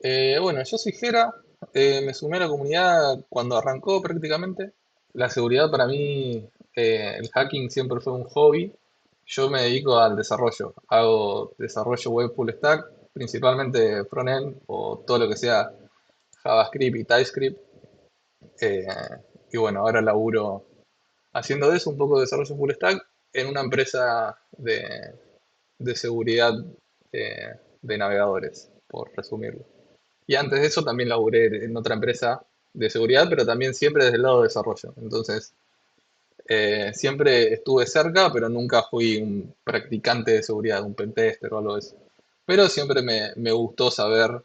Bueno, yo soy Jera, me sumé a la comunidad cuando arrancó prácticamente. La seguridad para mí, el hacking siempre fue un hobby. Yo me dedico al desarrollo, hago desarrollo web full stack, principalmente frontend o todo lo que sea JavaScript y TypeScript. Eh, y bueno, ahora laburo haciendo de eso un poco de desarrollo full stack en una empresa de seguridad de navegadores, por resumirlo. Y antes de eso también laburé en otra empresa de seguridad, pero también siempre desde el lado de desarrollo. Entonces, siempre estuve cerca, pero nunca fui un practicante de seguridad, un pentester o algo de eso. Pero siempre me gustó saber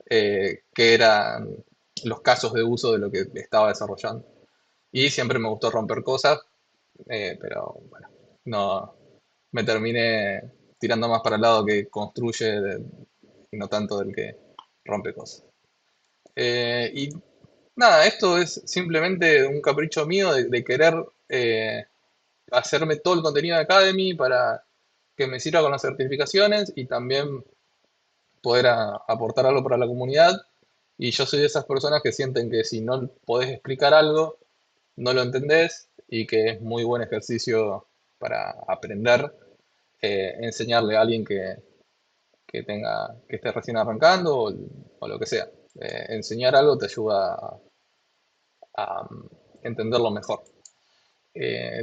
qué eran los casos de uso de lo que estaba desarrollando. Y siempre me gustó romper cosas, pero bueno, no me terminé tirando más para el lado que construye y no tanto del que rompe cosas. Y nada, esto es simplemente un capricho mío de querer hacerme todo el contenido de Academy para que me sirva con las certificaciones y también poder aportar algo para la comunidad. Y yo soy de esas personas que sienten que si no podés explicar algo, no lo entendés y que es muy buen ejercicio para aprender, enseñarle a alguien que esté recién arrancando o lo que sea. Enseñar algo te ayuda a entenderlo mejor.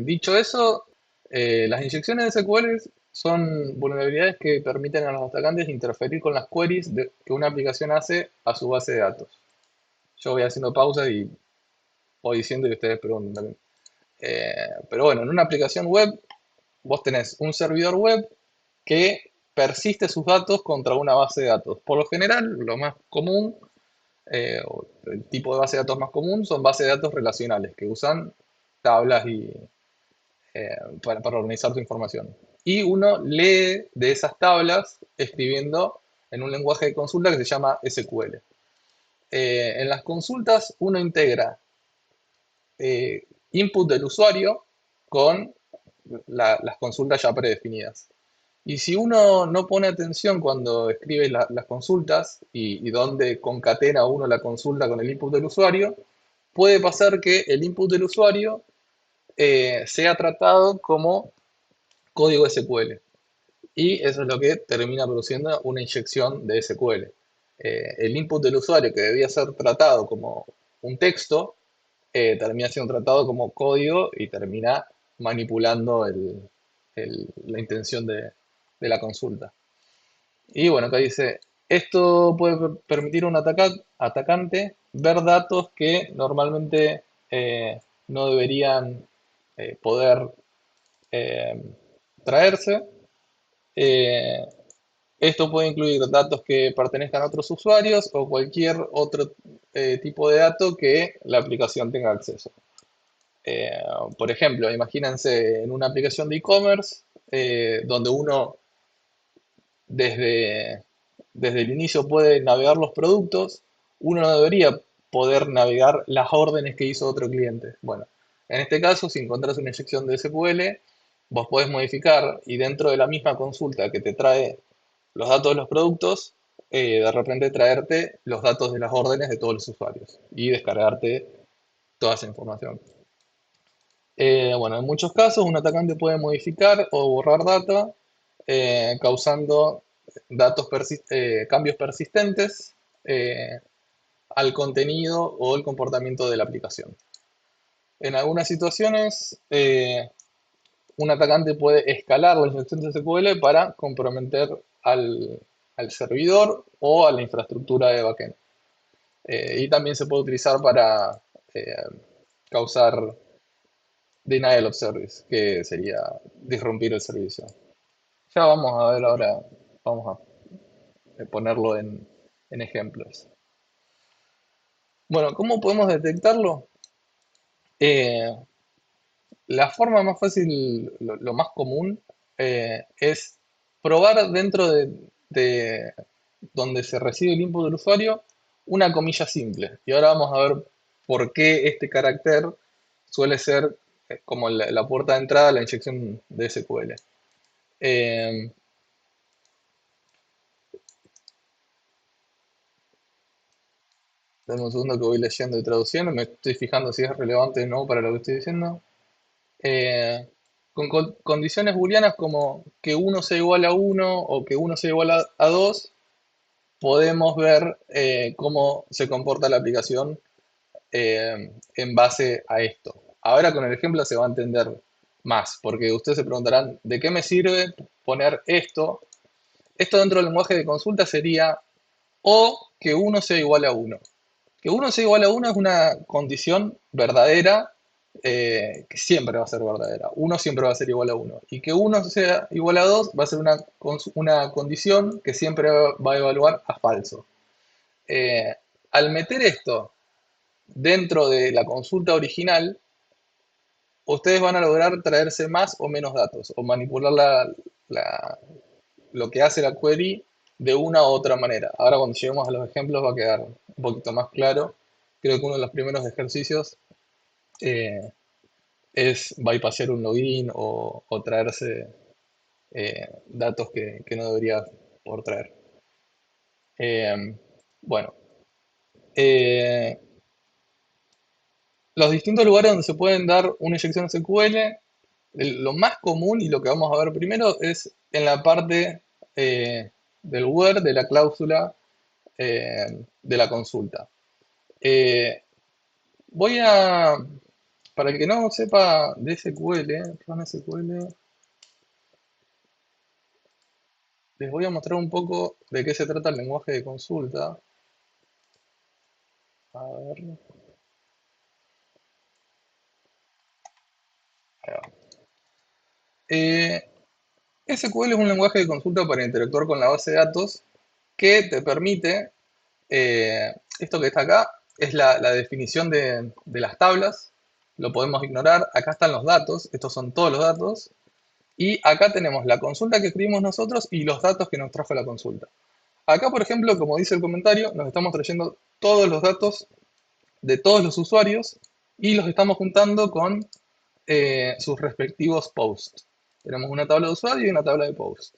Dicho eso, las inyecciones de SQL son vulnerabilidades que permiten a los atacantes interferir con las queries que una aplicación hace a su base de datos. Yo voy haciendo pausas y voy diciendo y ustedes preguntan también. Pero bueno, en una aplicación web, vos tenés un servidor web que persiste sus datos contra una base de datos. Por lo general, lo más común, o el tipo de base de datos más común, son bases de datos relacionales, que usan tablas para organizar tu información. Y uno lee de esas tablas escribiendo en un lenguaje de consulta que se llama SQL. En las consultas uno integra input del usuario con las consultas ya predefinidas. Y si uno no pone atención cuando escribe las consultas y dónde concatena uno la consulta con el input del usuario, puede pasar que el input del usuario sea tratado como código SQL. Y eso es lo que termina produciendo una inyección de SQL. El input del usuario que debía ser tratado como un texto, termina siendo tratado como código y termina manipulando la intención de la consulta. Y bueno, acá dice, esto puede permitir a un atacante ver datos que normalmente no deberían poder eh, traerse. Eh, Esto puede incluir datos que pertenezcan a otros usuarios o cualquier otro tipo de dato que la aplicación tenga acceso. Eh, por ejemplo, imagínense en una aplicación de e-commerce donde uno desde, desde el inicio puede navegar los productos, uno no debería poder navegar las órdenes que hizo otro cliente. Bueno, en este caso, si encontrás una inyección de SQL, vos podés modificar y dentro de la misma consulta que te trae los datos de los productos, de repente traerte los datos de las órdenes de todos los usuarios y descargarte toda esa información. Bueno, en muchos casos un atacante puede modificar o borrar data causando cambios persistentes eh, al contenido o el comportamiento de la aplicación. En algunas situaciones, un atacante puede escalar la inyección de SQL para comprometer al servidor o a la infraestructura de backend. Y también se puede utilizar para eh, causar denial of service, que sería disrumpir el servicio. Ya vamos a ver ahora, vamos a ponerlo en ejemplos. Bueno, ¿cómo podemos detectarlo? Eh, la forma más fácil, lo más común, es probar dentro de donde se recibe el input del usuario una comilla simple. Y ahora vamos a ver por qué este carácter suele ser como la puerta de entrada a la inyección de SQL. Eh, Dame un segundo que voy leyendo y traduciendo, me estoy fijando si es relevante o no para lo que estoy diciendo. Eh, con condiciones booleanas como que uno sea igual a uno o que uno sea igual a 2, podemos ver cómo se comporta la aplicación en base a esto. Ahora con el ejemplo se va a entender más, porque ustedes se preguntarán, ¿de qué me sirve poner esto? Esto dentro del lenguaje de consulta sería o que uno sea igual a uno. Que uno sea igual a uno es una condición verdadera que siempre va a ser verdadera. Uno siempre va a ser igual a uno. Y que uno sea igual a dos va a ser una condición que siempre va a evaluar a falso. Eh, Al meter esto dentro de la consulta original, ustedes van a lograr traerse más o menos datos o manipular la- lo que hace la query de una u otra manera. Ahora cuando lleguemos a los ejemplos va a quedar un poquito más claro. Creo que uno de los primeros ejercicios eh, es bypassar un login o traerse datos que no debería por traer. Eh, bueno, eh, los distintos lugares donde se pueden dar una inyección SQL, lo más común y lo que vamos a ver primero es en la parte del where de la cláusula de la consulta. Eh, Voy a, para el que no sepa de SQL, Run SQL, les voy a mostrar un poco de qué se trata el lenguaje de consulta. A ver, ahí va. Eh, SQL es un lenguaje de consulta para interactuar con la base de datos que te permite, esto que está acá, es la definición de las tablas, lo podemos ignorar, acá están los datos, estos son todos los datos, y acá tenemos la consulta que escribimos nosotros y los datos que nos trajo la consulta. Acá, por ejemplo, como dice el comentario, nos estamos trayendo todos los datos de todos los usuarios y los estamos juntando con sus respectivos posts. Tenemos una tabla de usuario y una tabla de posts.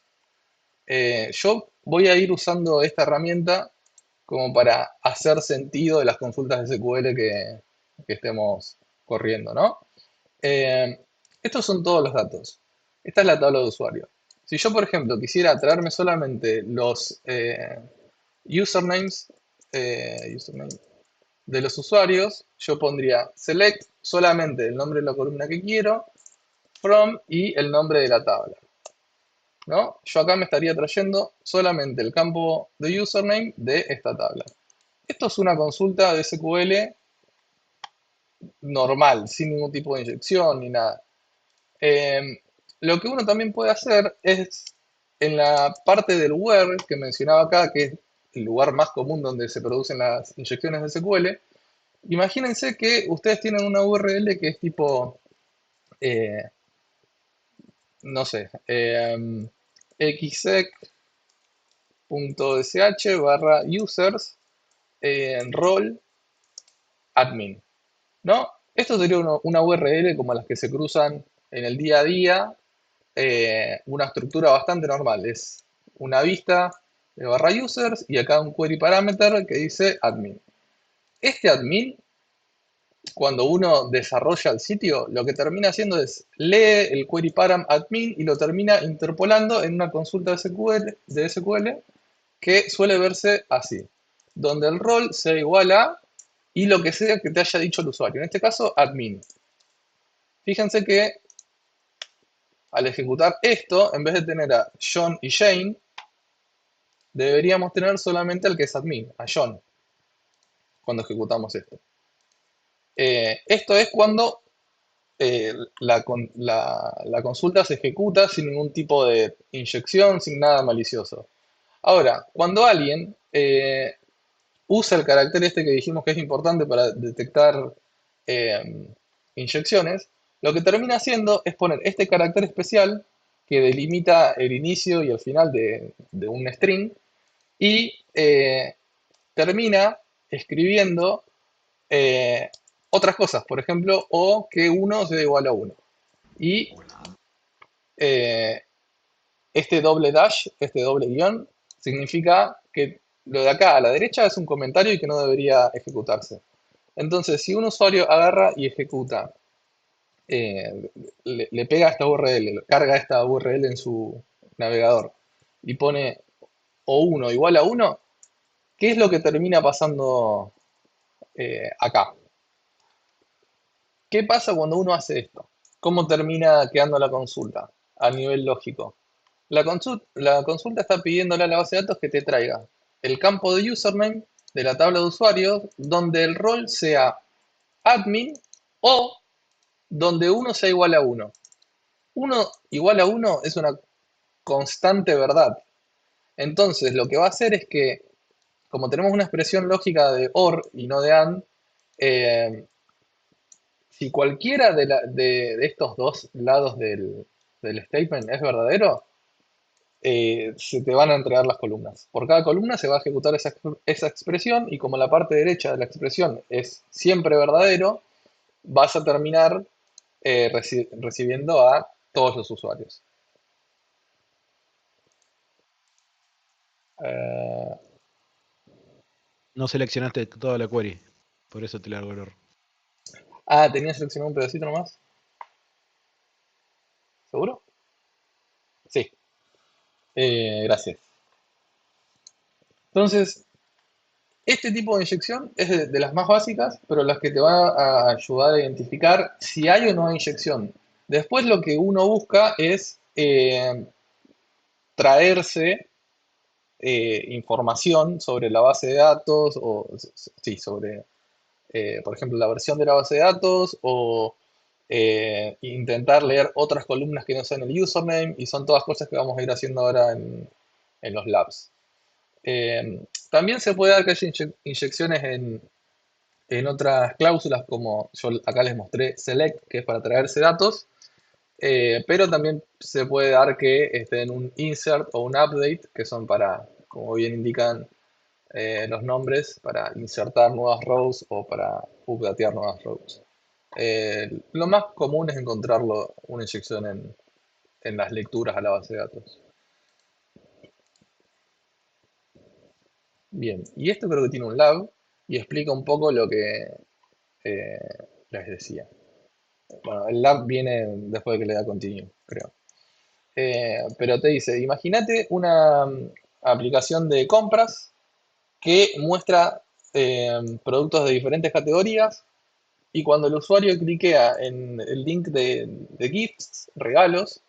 Yo voy a ir usando esta herramienta como para hacer sentido de las consultas de SQL que estemos corriendo, ¿no? Eh, Estos son todos los datos. Esta es la tabla de usuario. Si yo, por ejemplo, quisiera traerme solamente los usernames, username de los usuarios, yo pondría select solamente el nombre de la columna que quiero, from y el nombre de la tabla, ¿no? Yo acá me estaría trayendo solamente el campo de username de esta tabla. Esto es una consulta de SQL normal, sin ningún tipo de inyección ni nada. Eh, lo que uno también puede hacer es en la parte del where que mencionaba acá, que es el lugar más común donde se producen las inyecciones de SQL. Imagínense que ustedes tienen una URL que es tipo, eh, no sé, exec.sh barra users role admin, ¿no? Esto sería una URL como las que se cruzan en el día a día, una estructura bastante normal. Es una vista de barra users y acá un query parameter que dice admin. Este admin, cuando uno desarrolla el sitio, lo que termina haciendo es lee el query param admin y lo termina interpolando en una consulta de SQL que suele verse así, donde el rol sea igual a y lo que sea que te haya dicho el usuario, en este caso admin. Fíjense que al ejecutar esto, en vez de tener a John y Jane, deberíamos tener solamente al que es admin, a John, cuando ejecutamos esto. Esto es cuando la consulta se ejecuta sin ningún tipo de inyección, sin nada malicioso. Ahora, cuando alguien usa el carácter este que dijimos que es importante para detectar eh, inyecciones, lo que termina haciendo es poner este carácter especial que delimita el inicio y el final de un string y termina escribiendo eh, otras cosas, por ejemplo, o que uno sea igual a uno. Y Hola. eh, este doble dash, este doble guión, significa que lo de acá a la derecha es un comentario y que no debería ejecutarse. Entonces, si un usuario agarra y ejecuta, le pega esta URL, carga esta URL en su navegador y pone o1 igual a 1, ¿qué es lo que termina pasando acá? ¿Qué pasa cuando uno hace esto? ¿Cómo termina quedando la consulta a nivel lógico? La consulta está pidiéndole a la base de datos que te traiga el campo de username de la tabla de usuarios donde el rol sea admin o donde uno sea igual a uno. Uno igual a uno es una constante verdad. Entonces, lo que va a hacer es que, como tenemos una expresión lógica de OR y no de AND, eh, si cualquiera de estos dos lados del statement es verdadero, se te van a entregar las columnas. Por cada columna se va a ejecutar esa expresión y como la parte derecha de la expresión es siempre verdadero, vas a terminar recibiendo a todos los usuarios. Eh, No seleccionaste toda la query, por eso te largo el error. ¿tenía seleccionado un pedacito nomás? ¿Seguro? Sí, gracias. Entonces, este tipo de inyección es de las más básicas, pero las que te va a ayudar a identificar si hay o no hay inyección. Después lo que uno busca es traerse información sobre la base de datos o sí, sobre, por ejemplo, la versión de la base de datos o intentar leer otras columnas que no sean el username y son todas cosas que vamos a ir haciendo ahora en los labs. También se puede dar que haya inyecciones en otras cláusulas, como yo acá les mostré select, que es para traerse datos, pero también se puede dar que estén un insert o un update, que son para, como bien indican los nombres, para insertar nuevas rows o para updatear nuevas rows. Lo más común es encontrarlo, una inyección en las lecturas a la base de datos. Bien, y esto creo que tiene un lab y explica un poco lo que eh, les decía. Bueno, el lab viene después de que le da continue, creo. Pero te dice, imagínate una aplicación de compras que muestra productos de diferentes categorías y cuando el usuario cliquea en el link de gifts, regalos,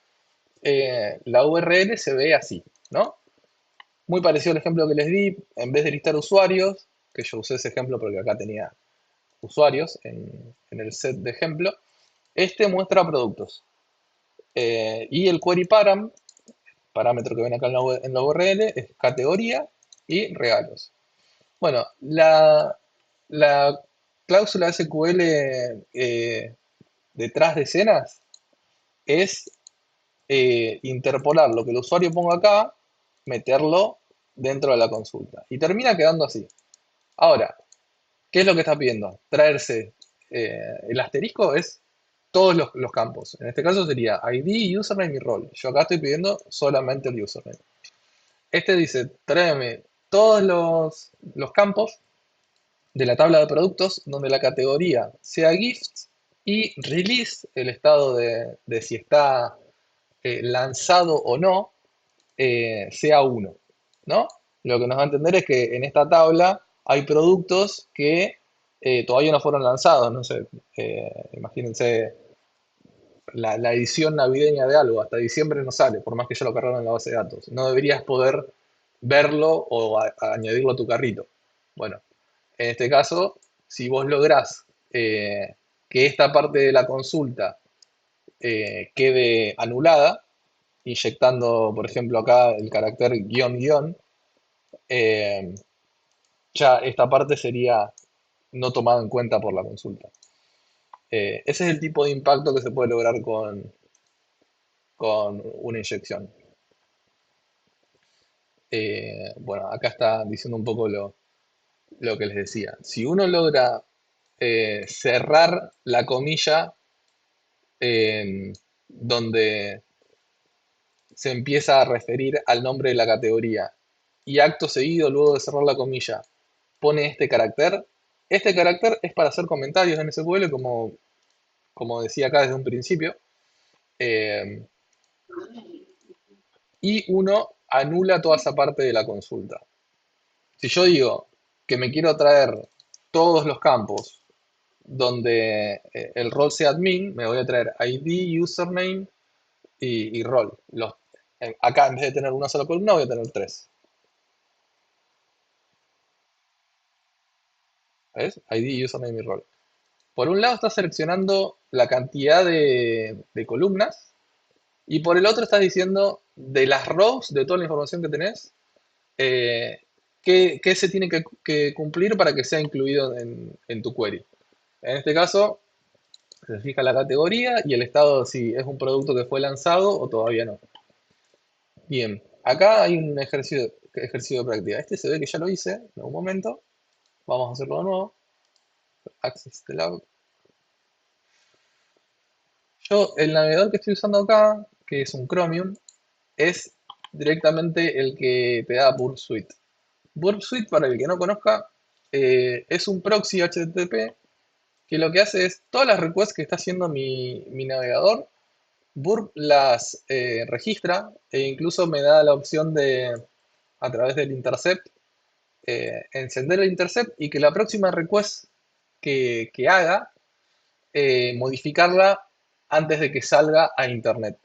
la URL se ve así, ¿no? Muy parecido al ejemplo que les di, en vez de listar usuarios, que yo usé ese ejemplo porque acá tenía usuarios en el set de ejemplo, este muestra productos. Y el query parámetro que ven acá en la URL, es categoría y regalos. Bueno, la cláusula SQL detrás de escenas es interpolar lo que el usuario ponga acá, meterlo dentro de la consulta. Y termina quedando así. Ahora, ¿qué es lo que está pidiendo? Traerse el asterisco es todos los campos. En este caso sería ID, username y role. Yo acá estoy pidiendo solamente el username. Este dice, tráeme todos los campos de la tabla de productos donde la categoría sea gifts y release, el estado de si está lanzado o no, sea uno, ¿no? Lo que nos va a entender es que en esta tabla hay productos que todavía no fueron lanzados, no sé, imagínense la edición navideña de algo, hasta diciembre no sale, por más que ya lo cargaron en la base de datos. No deberías poder verlo o añadirlo a tu carrito. Bueno, en este caso, si vos lográs que esta parte de la consulta quede anulada, inyectando, por ejemplo, acá el carácter guión guión, eh, ya esta parte sería no tomada en cuenta por la consulta. Ese es el tipo de impacto que se puede lograr con una inyección. Bueno, acá está diciendo un poco lo que les decía. Si uno logra cerrar la comilla donde se empieza a referir al nombre de la categoría y acto seguido, luego de cerrar la comilla, pone este carácter es para hacer comentarios en SQL, como decía acá desde un principio, eh, y uno anula toda esa parte de la consulta. Si yo digo que me quiero traer todos los campos donde el rol sea admin, me voy a traer ID, username y rol. Acá en vez de tener una sola columna voy a tener tres. ¿Ves? ID, username y rol. Por un lado estás seleccionando la cantidad de columnas y por el otro estás diciendo de las rows, de toda la información que tenés, eh, qué se tiene que cumplir para que sea incluido en tu query. En este caso, se fija la categoría y el estado si es un producto que fue lanzado o todavía no. Bien, acá hay un ejercicio de práctica. Este se ve que ya lo hice en algún momento. Vamos a hacerlo de nuevo. Access the lab. Yo, el navegador que estoy usando acá, que es un Chromium, es directamente el que te da Burp Suite. Burp Suite, para el que no conozca, es un proxy HTTP que lo que hace es todas las requests que está haciendo mi navegador, Burp las registra e incluso me da la opción de, a través del intercept, encender el intercept y que la próxima request que haga, modificarla antes de que salga a internet.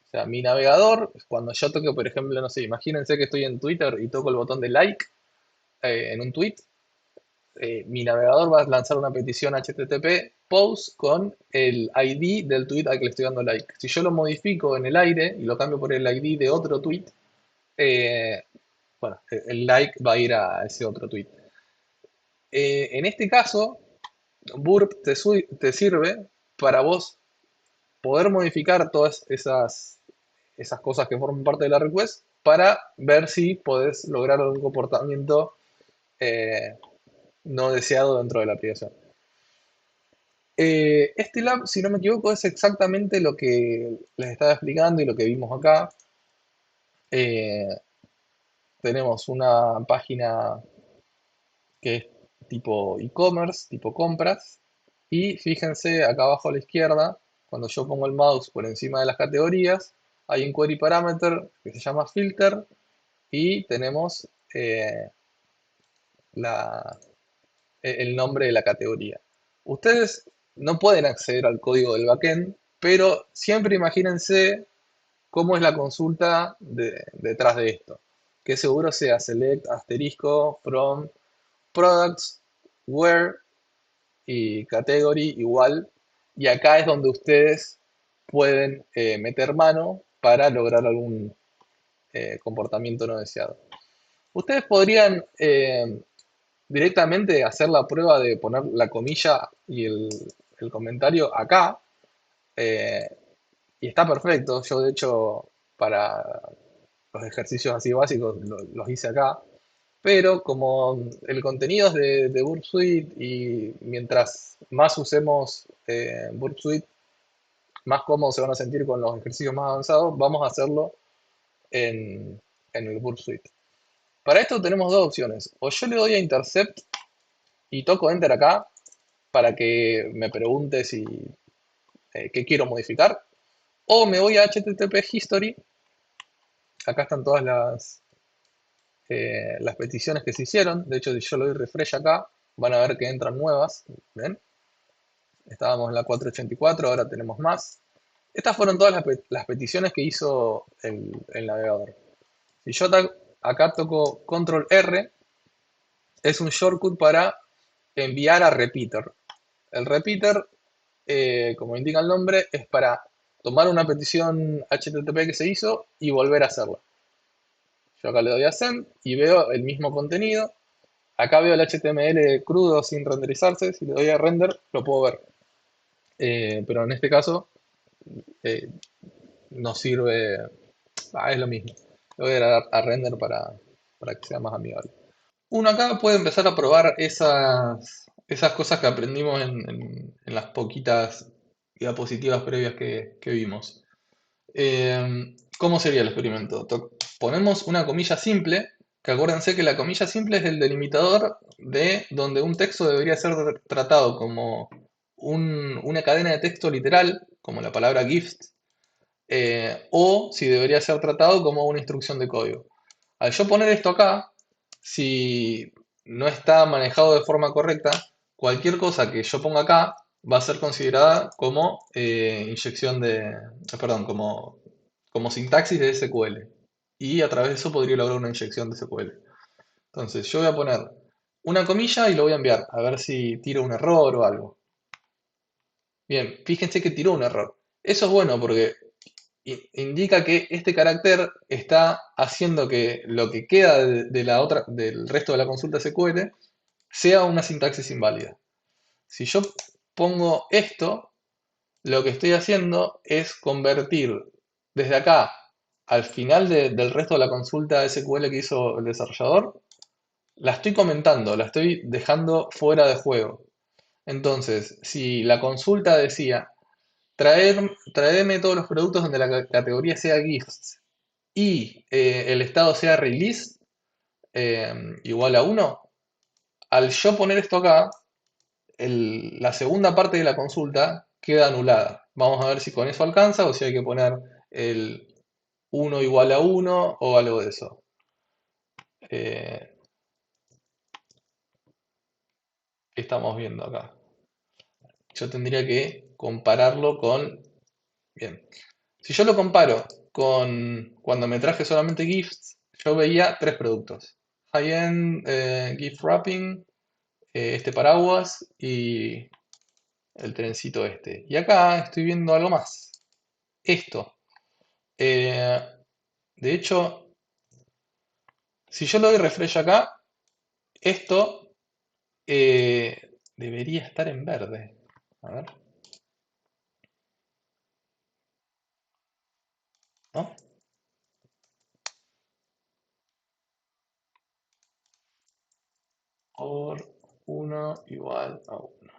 O sea, mi navegador, cuando yo toque, por ejemplo, no sé, imagínense que estoy en Twitter y toco el botón de like en un tweet, mi navegador va a lanzar una petición HTTP post con el ID del tweet al que le estoy dando like. Si yo lo modifico en el aire y lo cambio por el ID de otro tweet, eh, bueno, el like va a ir a ese otro tweet. En este caso, Burp te sirve para vos poder modificar todas esas cosas que forman parte de la request para ver si podés lograr algún comportamiento eh, no deseado dentro de la aplicación. Este lab, si no me equivoco, es exactamente lo que les estaba explicando y lo que vimos acá. Eh, Tenemos una página que es tipo e-commerce, tipo compras, y fíjense acá abajo a la izquierda, cuando yo pongo el mouse por encima de las categorías, hay un query parameter que se llama filter y tenemos la, el nombre de la categoría. Ustedes no pueden acceder al código del backend, pero siempre imagínense cómo es la consulta detrás de esto. Que seguro sea select asterisco from products where y category igual. Y acá es donde ustedes pueden meter mano para lograr algún comportamiento no deseado. Ustedes podrían directamente hacer la prueba de poner la comilla y el comentario acá. eh, y está perfecto. Yo, de hecho, para los ejercicios así básicos los hice acá. Pero como el contenido es de Burp Suite y mientras más usemos Burp Suite, más cómodos se van a sentir con los ejercicios más avanzados, vamos a hacerlo en el Burp Suite. Para esto tenemos dos opciones. O yo le doy a Intercept y toco Enter acá para que me pregunte si qué quiero modificar. O me voy a HTTP History. Acá están todas las peticiones que se hicieron. De hecho, si yo le doy refresh acá, van a ver que entran nuevas. ¿Ven? Estábamos en la 484, ahora tenemos más. Estas fueron todas las peticiones que hizo el navegador. Si yo acá toco Control R, es un shortcut para enviar a repeater. El repeater, como indica el nombre, es para tomar una petición HTTP que se hizo y volver a hacerla. Yo acá le doy a send y veo el mismo contenido. Acá veo el HTML crudo sin renderizarse. Si le doy a render, lo puedo ver. Pero en este caso, eh, no sirve. Es lo mismo. Le voy a dar a render para que sea más amigable. Uno acá puede empezar a probar esas cosas que aprendimos en las poquitas diapositivas previas que vimos. ¿Cómo sería el experimento? Ponemos una comilla simple Que acuérdense que la comilla simple es el delimitador de donde un texto debería ser tratado como una cadena de texto literal, como la palabra gift, o si debería ser tratado como una instrucción de código. Al yo poner esto acá, si no está manejado de forma correcta, cualquier cosa que yo ponga acá va a ser considerada como inyección perdón, como sintaxis de SQL. Y a través de eso podría lograr una inyección de SQL. Entonces yo voy a poner una comilla y lo voy a enviar, a ver si tiro un error o algo. Bien, fíjense que tiró un error. Eso es bueno porque indica que este carácter está haciendo que lo que queda del resto de la consulta SQL sea una sintaxis inválida. Si yo pongo esto, lo que estoy haciendo es convertir desde acá al final del resto de la consulta SQL que hizo el desarrollador, la estoy comentando, la estoy dejando fuera de juego. Entonces, si la consulta decía, traerme todos los productos donde la categoría sea gifts y el estado sea release igual a 1, al yo poner esto acá, la segunda parte de la consulta queda anulada. Vamos a ver si con eso alcanza o si hay que poner el 1 igual a 1 o algo de eso. ¿Qué estamos viendo acá? Yo tendría que compararlo con... Bien, si yo lo comparo con cuando me traje solamente gifts, yo veía tres productos. High-end gift wrapping, este paraguas y el trencito este. Y acá estoy viendo algo más. Esto. Eh, de hecho, si yo le doy refresh acá, esto debería estar en verde. A ver, ¿no? Por 1 igual a 1.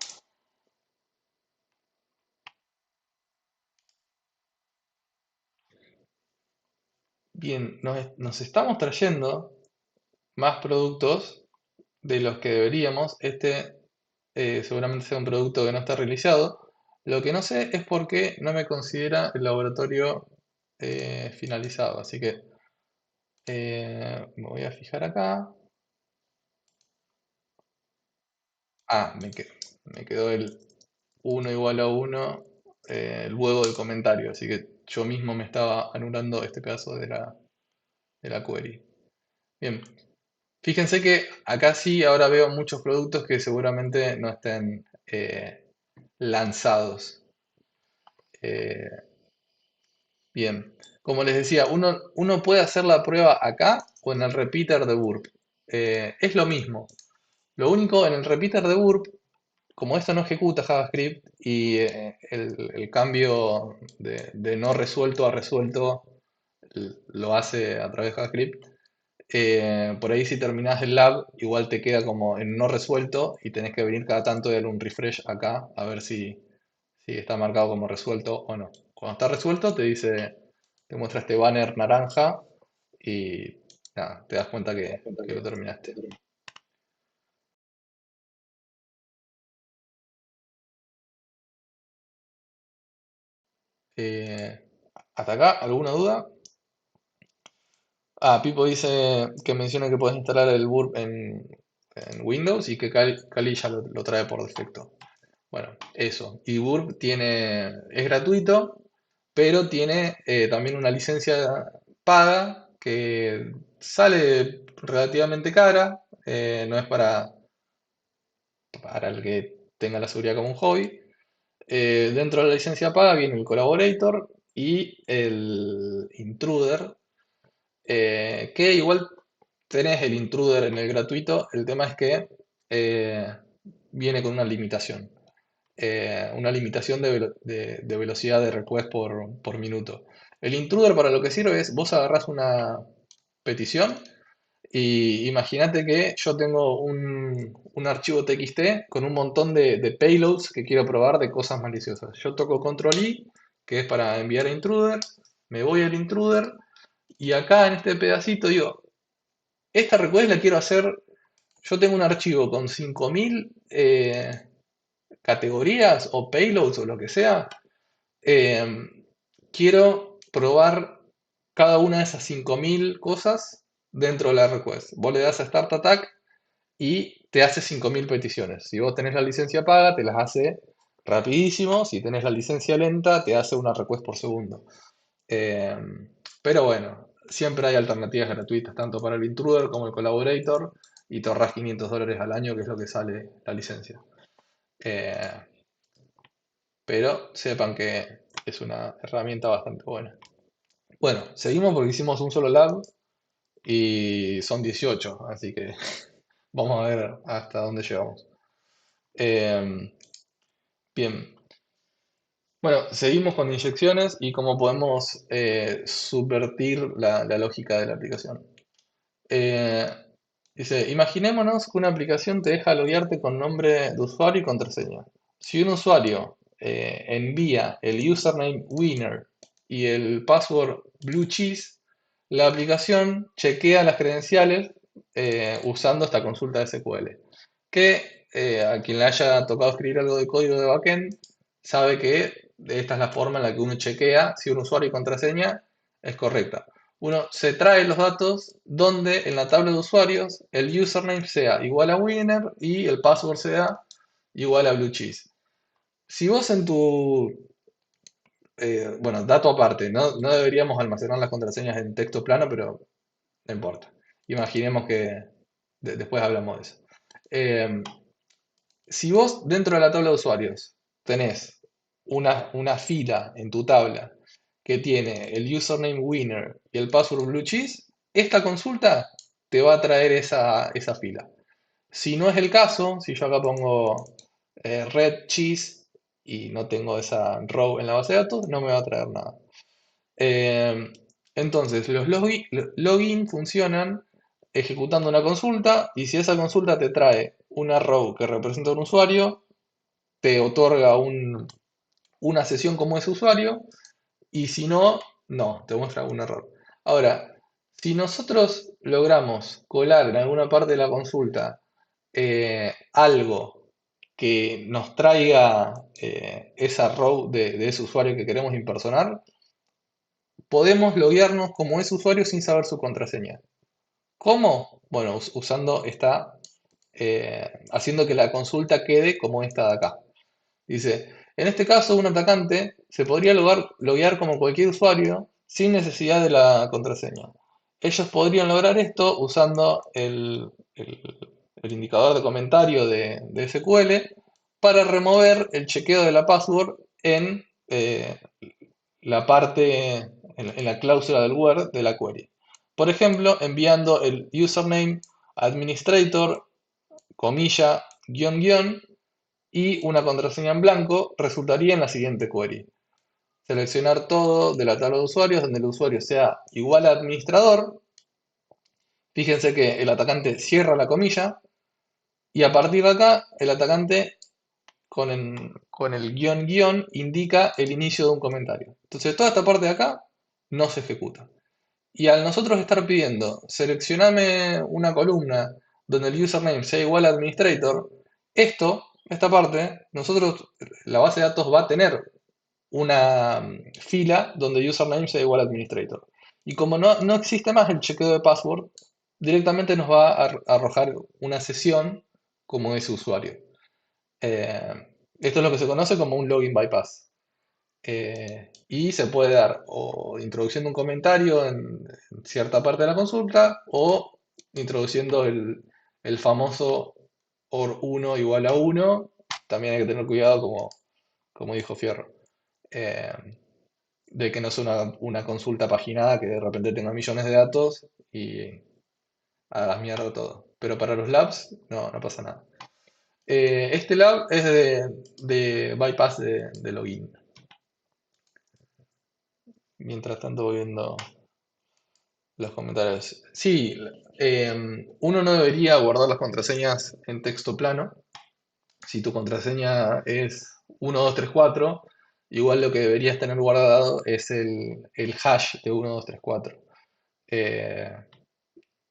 Bien, nos estamos trayendo más productos de los que deberíamos. Este seguramente sea un producto que no está realizado. Lo que no sé es por qué no me considera el laboratorio finalizado. Así que me voy a fijar acá. Ah, me quedó el 1 igual a 1 luego del comentario. Así que yo mismo me estaba anulando este pedazo de la query. Bien, fíjense que acá sí ahora veo muchos productos que seguramente no estén lanzados. Eh, bien, como les decía, uno puede hacer la prueba acá o en el repeater de Burp. Es lo mismo. Lo único en el repeater de Burp, como esto no ejecuta JavaScript y el cambio de no resuelto a resuelto lo hace a través de JavaScript, por ahí si terminás el lab, igual te queda como en no resuelto y tenés que venir cada tanto y dar un refresh acá a ver si está marcado como resuelto o no. Cuando está resuelto te muestra este banner naranja y nada, te das cuenta que lo terminaste. Eh, ¿Hasta acá? ¿Alguna duda? Ah, Pipo dice que menciona que puedes instalar el Burp en Windows y que Kali ya lo trae por defecto. Bueno, eso. Y Burp es gratuito, pero tiene también una licencia paga que sale relativamente cara. No es para el que tenga la seguridad como un hobby. Dentro de la licencia paga viene el Collaborator y el Intruder, que igual tenés el Intruder en el gratuito. El tema es que eh, viene con una limitación de velocidad de request por minuto. El intruder para lo que sirve es, vos agarrás una petición y imagínate que yo tengo un archivo TXT con un montón de payloads que quiero probar de cosas maliciosas. Yo toco control I, que es para enviar a intruder, me voy al intruder y acá en este pedacito digo, esta request la quiero hacer, yo tengo un archivo con 5000 categorías o payloads o lo que sea, eh, quiero probar cada una de esas 5000 cosas dentro de la request. Vos le das a Start Attack y te hace 5000 peticiones. Si vos tenés la licencia paga, te las hace rapidísimo. Si tenés la licencia lenta, te hace una request por segundo. Eh, pero bueno, siempre hay alternativas gratuitas, tanto para el intruder como el collaborator, y te ahorras $500 al año, que es lo que sale la licencia. Eh, pero sepan que es una herramienta bastante buena. Bueno, seguimos porque hicimos un solo lab y son 18, así que vamos a ver hasta dónde llegamos. Eh, bien, bueno, seguimos con inyecciones y cómo podemos subvertir la lógica de la aplicación. Eh, dice, imaginémonos que una aplicación te deja loguearte con nombre de usuario y contraseña. Si un usuario envía el username winner y el password blue cheese, la aplicación chequea las credenciales usando esta consulta de SQL. Que a quien le haya tocado escribir algo de código de backend sabe que esta es la forma en la que uno chequea si un usuario y contraseña es correcta. Uno se trae los datos donde en la tabla de usuarios el username sea igual a winner y el password sea igual a blue cheese. Si vos en tu, bueno, dato aparte, no deberíamos almacenar las contraseñas en texto plano, pero no importa. Imaginemos que después hablamos de eso. Eh, si vos dentro de la tabla de usuarios tenés una fila en tu tabla que tiene el username winner y el password blue cheese, esta consulta te va a traer esa fila. Si no es el caso, si yo acá pongo red cheese y no tengo esa row en la base de datos, no me va a traer nada. Eh, entonces, los login funcionan ejecutando una consulta y si esa consulta te trae una row que representa un usuario, te otorga una sesión como ese usuario y si no, no, te muestra un error. Ahora, si nosotros logramos colar en alguna parte de la consulta algo que nos traiga esa row de ese usuario que queremos impersonar, podemos loguearnos como ese usuario sin saber su contraseña. ¿Cómo? Bueno, usando haciendo que la consulta quede como esta de acá. Dice, en este caso un atacante se podría loguear como cualquier usuario sin necesidad de la contraseña. Ellos podrían lograr esto usando el indicador de comentario de SQL para remover el chequeo de la password en la parte, en la cláusula del where de la query. Por ejemplo, enviando el username administrator, comilla, guión, guión, y una contraseña en blanco resultaría en la siguiente query. Seleccionar todo de la tabla de usuarios donde el usuario sea igual a administrador. Fíjense que el atacante cierra la comilla y a partir de acá el atacante con el guión guión indica el inicio de un comentario. Entonces toda esta parte de acá no se ejecuta. Y al nosotros estar pidiendo, seleccioname una columna donde el username sea igual a administrator, esta parte, nosotros, la base de datos va a tener una fila donde username sea igual a administrator. Y como no existe más el chequeo de password, directamente nos va a arrojar una sesión como ese usuario. Esto es lo que se conoce como un login bypass. Y se puede dar o introduciendo un comentario en cierta parte de la consulta o introduciendo el famoso OR1 igual a 1. También hay que tener cuidado, como dijo Fierro, eh, de que no sea una consulta paginada que de repente tenga millones de datos y hagas mierda todo. Pero para los labs no pasa nada. Este lab es de bypass de login. Mientras tanto voy viendo los comentarios. Sí, uno no debería guardar las contraseñas en texto plano. Si tu contraseña es 1234, igual lo que deberías tener guardado es el hash de 1234. Eh,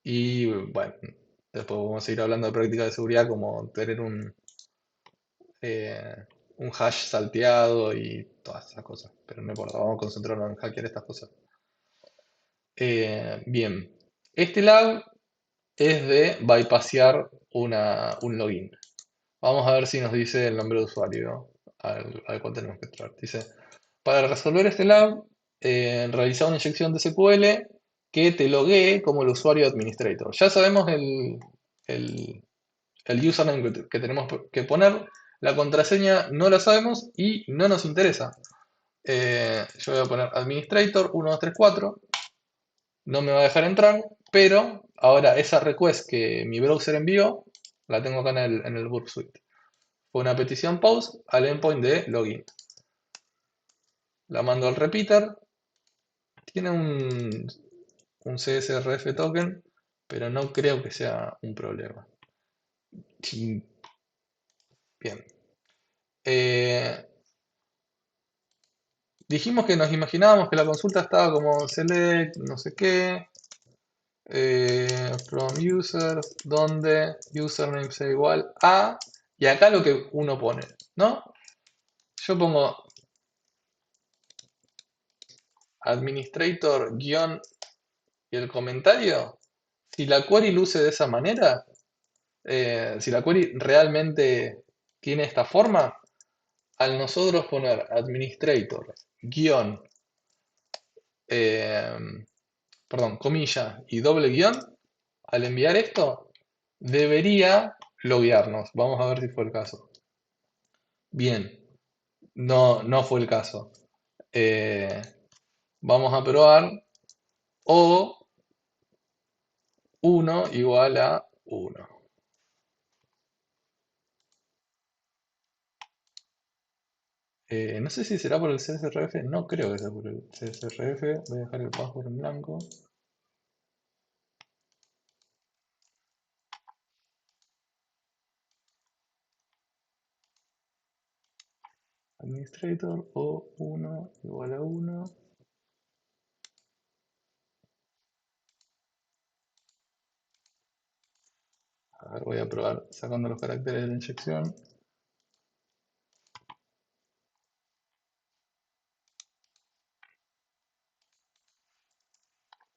Y bueno, después vamos a seguir hablando de prácticas de seguridad como tener eh, un hash salteado y todas esas cosas. Pero no importa, vamos a concentrarnos en hackear estas cosas. Bien, este lab es de bypassear un login. Vamos a ver si nos dice el nombre de usuario al cual tenemos que entrar. Dice, para resolver este lab, realizar una inyección de SQL que te loguee como el usuario administrator. Ya sabemos el- el username que tenemos que poner, la contraseña no la sabemos y no nos interesa. Yo voy a poner administrator 1234, no me va a dejar entrar, pero ahora esa request que mi browser envió, la tengo acá en el Burp Suite. Fue una petición post al endpoint de login. La mando al repeater, tiene un CSRF token, pero no creo que sea un problema. Sí, bien. Eh, Dijimos que nos imaginábamos que la consulta estaba como select, no sé qué, from users, donde username sea igual a, y acá lo que uno pone, ¿no? Yo pongo administrator guión y el comentario. Si la query luce de esa manera, si la query realmente tiene esta forma, al nosotros poner administrator guión, eh, perdón, comilla y doble guión, al enviar esto, debería loguearnos. Vamos a ver si fue el caso. Bien, no, no fue el caso. Eh, Vamos a probar o 1 igual a 1. No sé si será por el CSRF, no creo que sea por el CSRF. Voy a dejar el password en blanco. Administrator o 1 igual a 1. A ver, voy a probar sacando los caracteres de la inyección.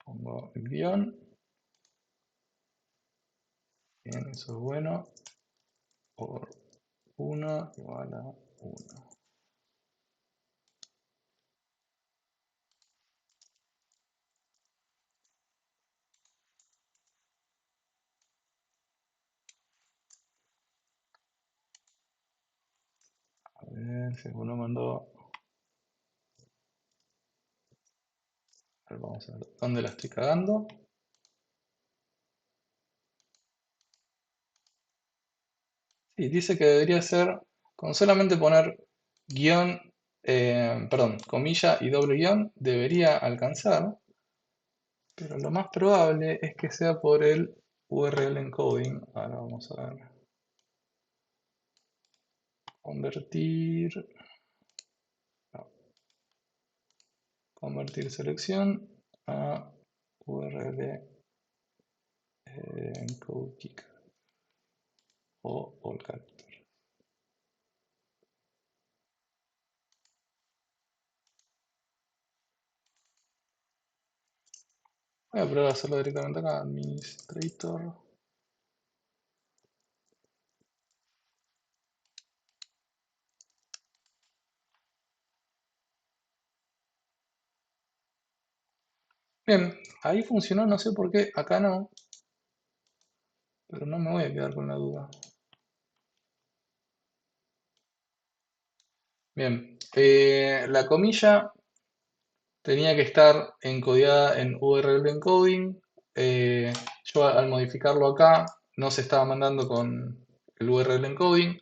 Pongo el guión. Bien, eso es bueno. Por 1 igual a 1. A ver si uno mandó. A ver, vamos a ver dónde la estoy cagando. Sí, dice que debería ser con solamente poner guión, perdón, comilla y doble guión, debería alcanzar, pero lo más probable es que sea por el URL encoding. Ahora vamos a ver. Convertir, no, convertir selección a URL encode kick o all character. Voy a probar a hacerlo directamente acá, administrator. Bien, ahí funcionó, no sé por qué, acá no, pero no me voy a quedar con la duda. Bien, la comilla tenía que estar encodiada en URL encoding. Yo al modificarlo acá no se estaba mandando con el URL encoding.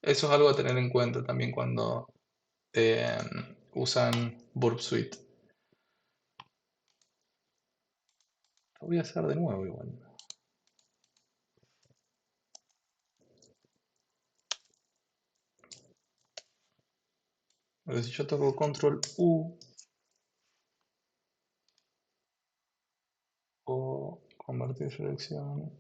Eso es algo a tener en cuenta también cuando eh, usan Burp Suite. Lo voy a hacer de nuevo igual. Porque si yo toco Control U o Convertir selección.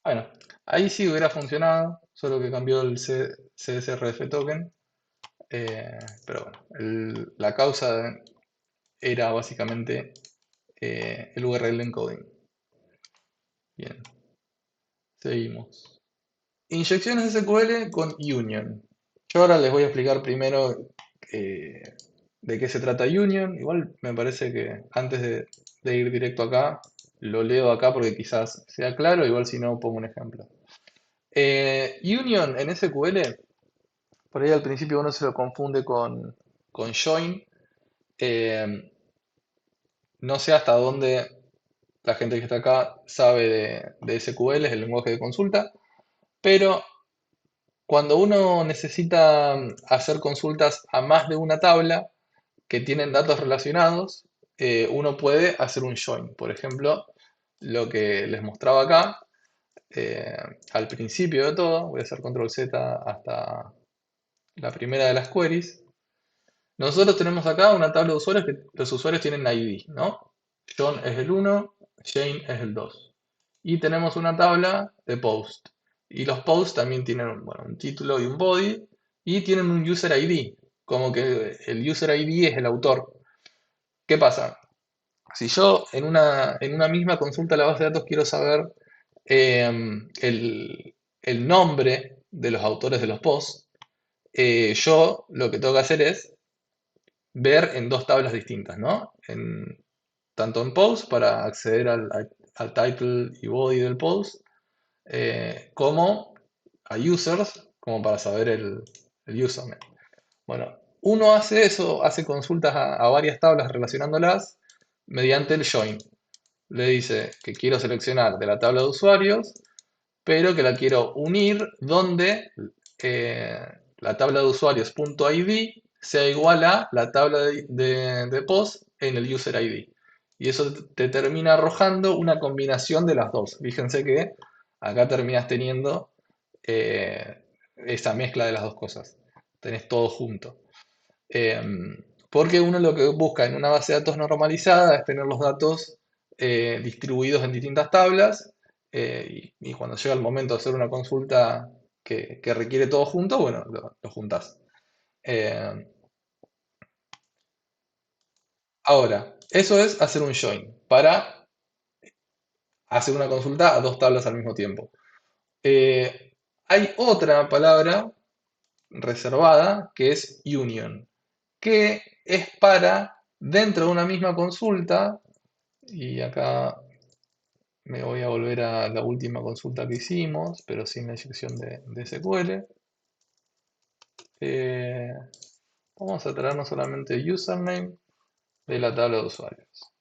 Bueno, ahí sí hubiera funcionado, solo que cambió el CSRF token. Pero bueno, la causa era básicamente el URL encoding. Bien, seguimos. Inyecciones SQL con Union. Yo ahora les voy a explicar primero eh, de qué se trata Union. Igual me parece que antes de ir directo acá, lo leo acá porque quizás sea claro, igual si no pongo un ejemplo. Union en SQL, por ahí al principio uno se lo confunde con join. Eh, no sé hasta dónde la gente que está acá sabe de SQL, es el lenguaje de consulta, pero cuando uno necesita hacer consultas a más de una tabla que tienen datos relacionados, uno puede hacer un join. Por ejemplo, lo que les mostraba acá, eh, al principio de todo, voy a hacer control Z hasta la primera de las queries. Nosotros tenemos acá una tabla de usuarios que los usuarios tienen ID, ¿no? John es el 1, Jane es el 2. Y tenemos una tabla de post. Y los posts también tienen bueno, un título y un body. Y tienen un user ID, como que el user ID es el autor. ¿Qué pasa? Si yo en una misma consulta a la base de datos quiero saber el nombre de los autores de los posts, yo lo que tengo que hacer es ver en dos tablas distintas, ¿no? Tanto en post para acceder al title y body del post, como a users, como para saber el username. Bueno, uno hace eso, hace consultas a varias tablas relacionándolas mediante el join. Le dice que quiero seleccionar de la tabla de usuarios, pero que la quiero unir donde eh, la tabla de usuarios.id sea igual a la tabla de post en el user ID. Y eso te termina arrojando una combinación de las dos. Fíjense que acá terminas teniendo eh, esa mezcla de las dos cosas. Tenés todo junto. Porque uno lo que busca en una base de datos normalizada es tener los datos distribuidos en distintas tablas y cuando llega el momento de hacer una consulta que requiere todo junto, bueno, lo juntás. Eh, Ahora, eso es hacer un join para hacer una consulta a dos tablas al mismo tiempo. Eh, Hay otra palabra reservada que es union, que es para dentro de una misma consulta. Y acá me voy a volver a la última consulta que hicimos, pero sin la inyección de SQL. Eh, Vamos a traernos solamente username de la tabla de usuarios.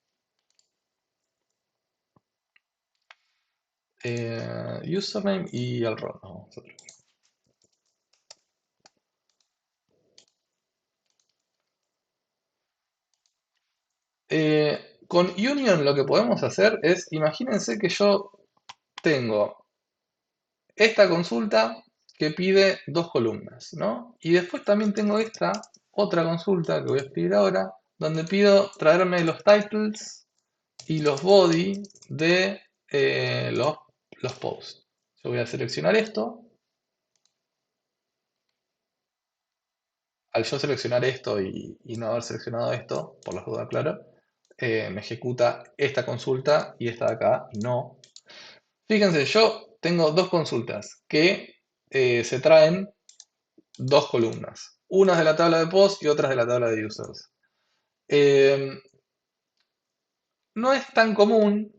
Username y el rol. Vamos a traer. Con Union lo que podemos hacer es, imagínense que yo tengo esta consulta que pide dos columnas, ¿no? Y después también tengo esta otra consulta que voy a escribir ahora, donde pido traerme los titles y los body de los posts. Yo voy a seleccionar esto. Al yo seleccionar esto y no haber seleccionado esto, por las dudas, claro, me ejecuta esta consulta y esta de acá no. Fíjense, yo tengo dos consultas que se traen dos columnas. Unas de la tabla de post y otras de la tabla de users. Eh, no es tan común,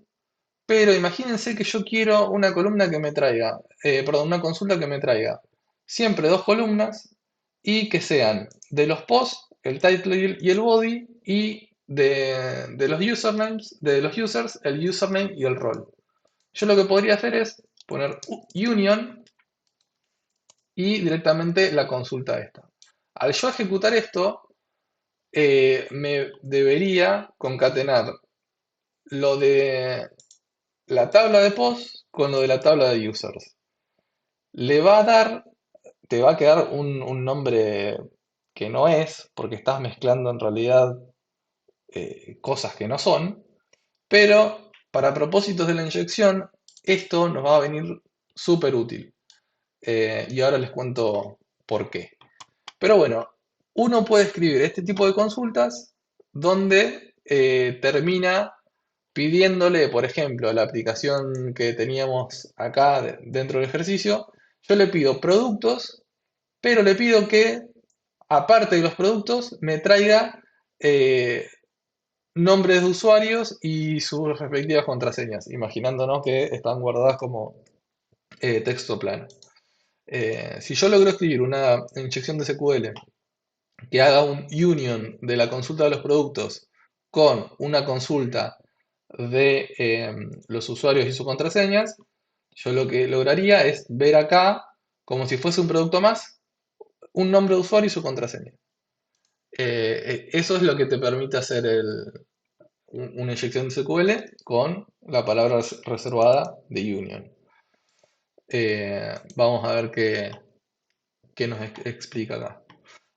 pero imagínense que yo quiero una columna que me traiga, perdón, una consulta que me traiga siempre dos columnas y que sean de los posts, el title y el body, y de los usernames, de los users, el username y el role. Yo lo que podría hacer es poner union y directamente la consulta esta. Al yo ejecutar esto, me debería concatenar lo de la tabla de posts con lo de la tabla de users. Le va a dar, te va a quedar un nombre que no es, porque estás mezclando en realidad. cosas que no son, pero para propósitos de la inyección, esto nos va a venir súper útil. Y ahora les cuento por qué. Pero bueno, uno puede escribir este tipo de consultas donde termina pidiéndole, por ejemplo, la aplicación que teníamos acá dentro del ejercicio, yo le pido productos, pero le pido que, aparte de los productos, me traiga eh, nombres de usuarios y sus respectivas contraseñas, imaginándonos que están guardadas como texto plano. Si yo logro escribir una inyección de SQL que haga un union de la consulta de los productos con una consulta de los usuarios y sus contraseñas, yo lo que lograría es ver acá, como si fuese un producto más, un nombre de usuario y su contraseña. Eso es lo que te permite hacer una inyección de SQL con la palabra reservada de union. Vamos a ver qué nos explica acá.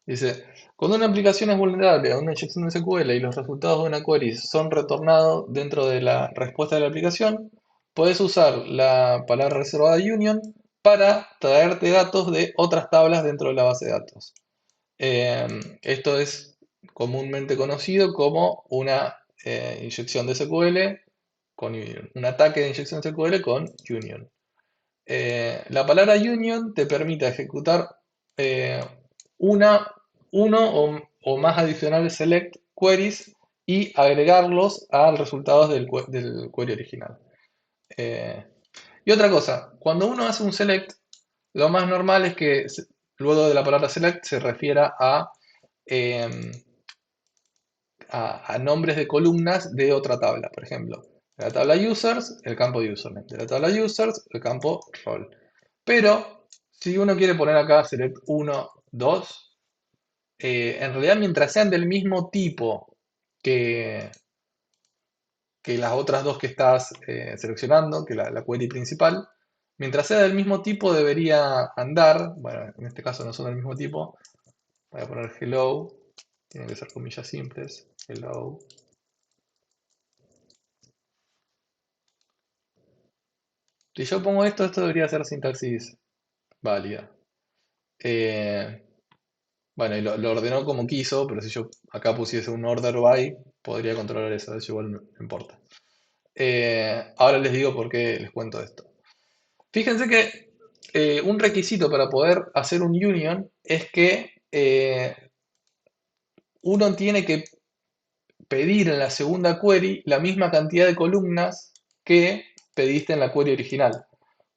Dice, cuando una aplicación es vulnerable a una inyección de SQL y los resultados de una query son retornados dentro de la respuesta de la aplicación, puedes usar la palabra reservada union para traerte datos de otras tablas dentro de la base de datos. Esto es comúnmente conocido como una inyección de SQL con union, un ataque de inyección de SQL con union. La palabra union te permite ejecutar eh, una, uno o más adicionales select queries y agregarlos a los resultados del query original. Eh, y otra cosa, cuando uno hace un select, lo más normal es que luego de la palabra select se refiera em, a nombres de columnas de otra tabla. Por ejemplo, de la tabla users, el campo username. De la tabla users, el campo role. Pero si uno quiere poner acá select 1, 2, en realidad mientras sean del mismo tipo que, que las otras dos que estás seleccionando, que la query principal, mientras sea del mismo tipo debería andar. Bueno, en este caso no son del mismo tipo. Voy a poner hello, tienen que ser comillas simples, hello. Si yo pongo esto, esto debería ser sintaxis válida. Eh, bueno, y lo ordenó como quiso, pero si yo acá pusiese un order by, podría controlar eso igual no importa. Ahora les digo por qué les cuento esto. Fíjense que un requisito para poder hacer un union es que uno tiene que pedir en la segunda query la misma cantidad de columnas que pediste en la query original.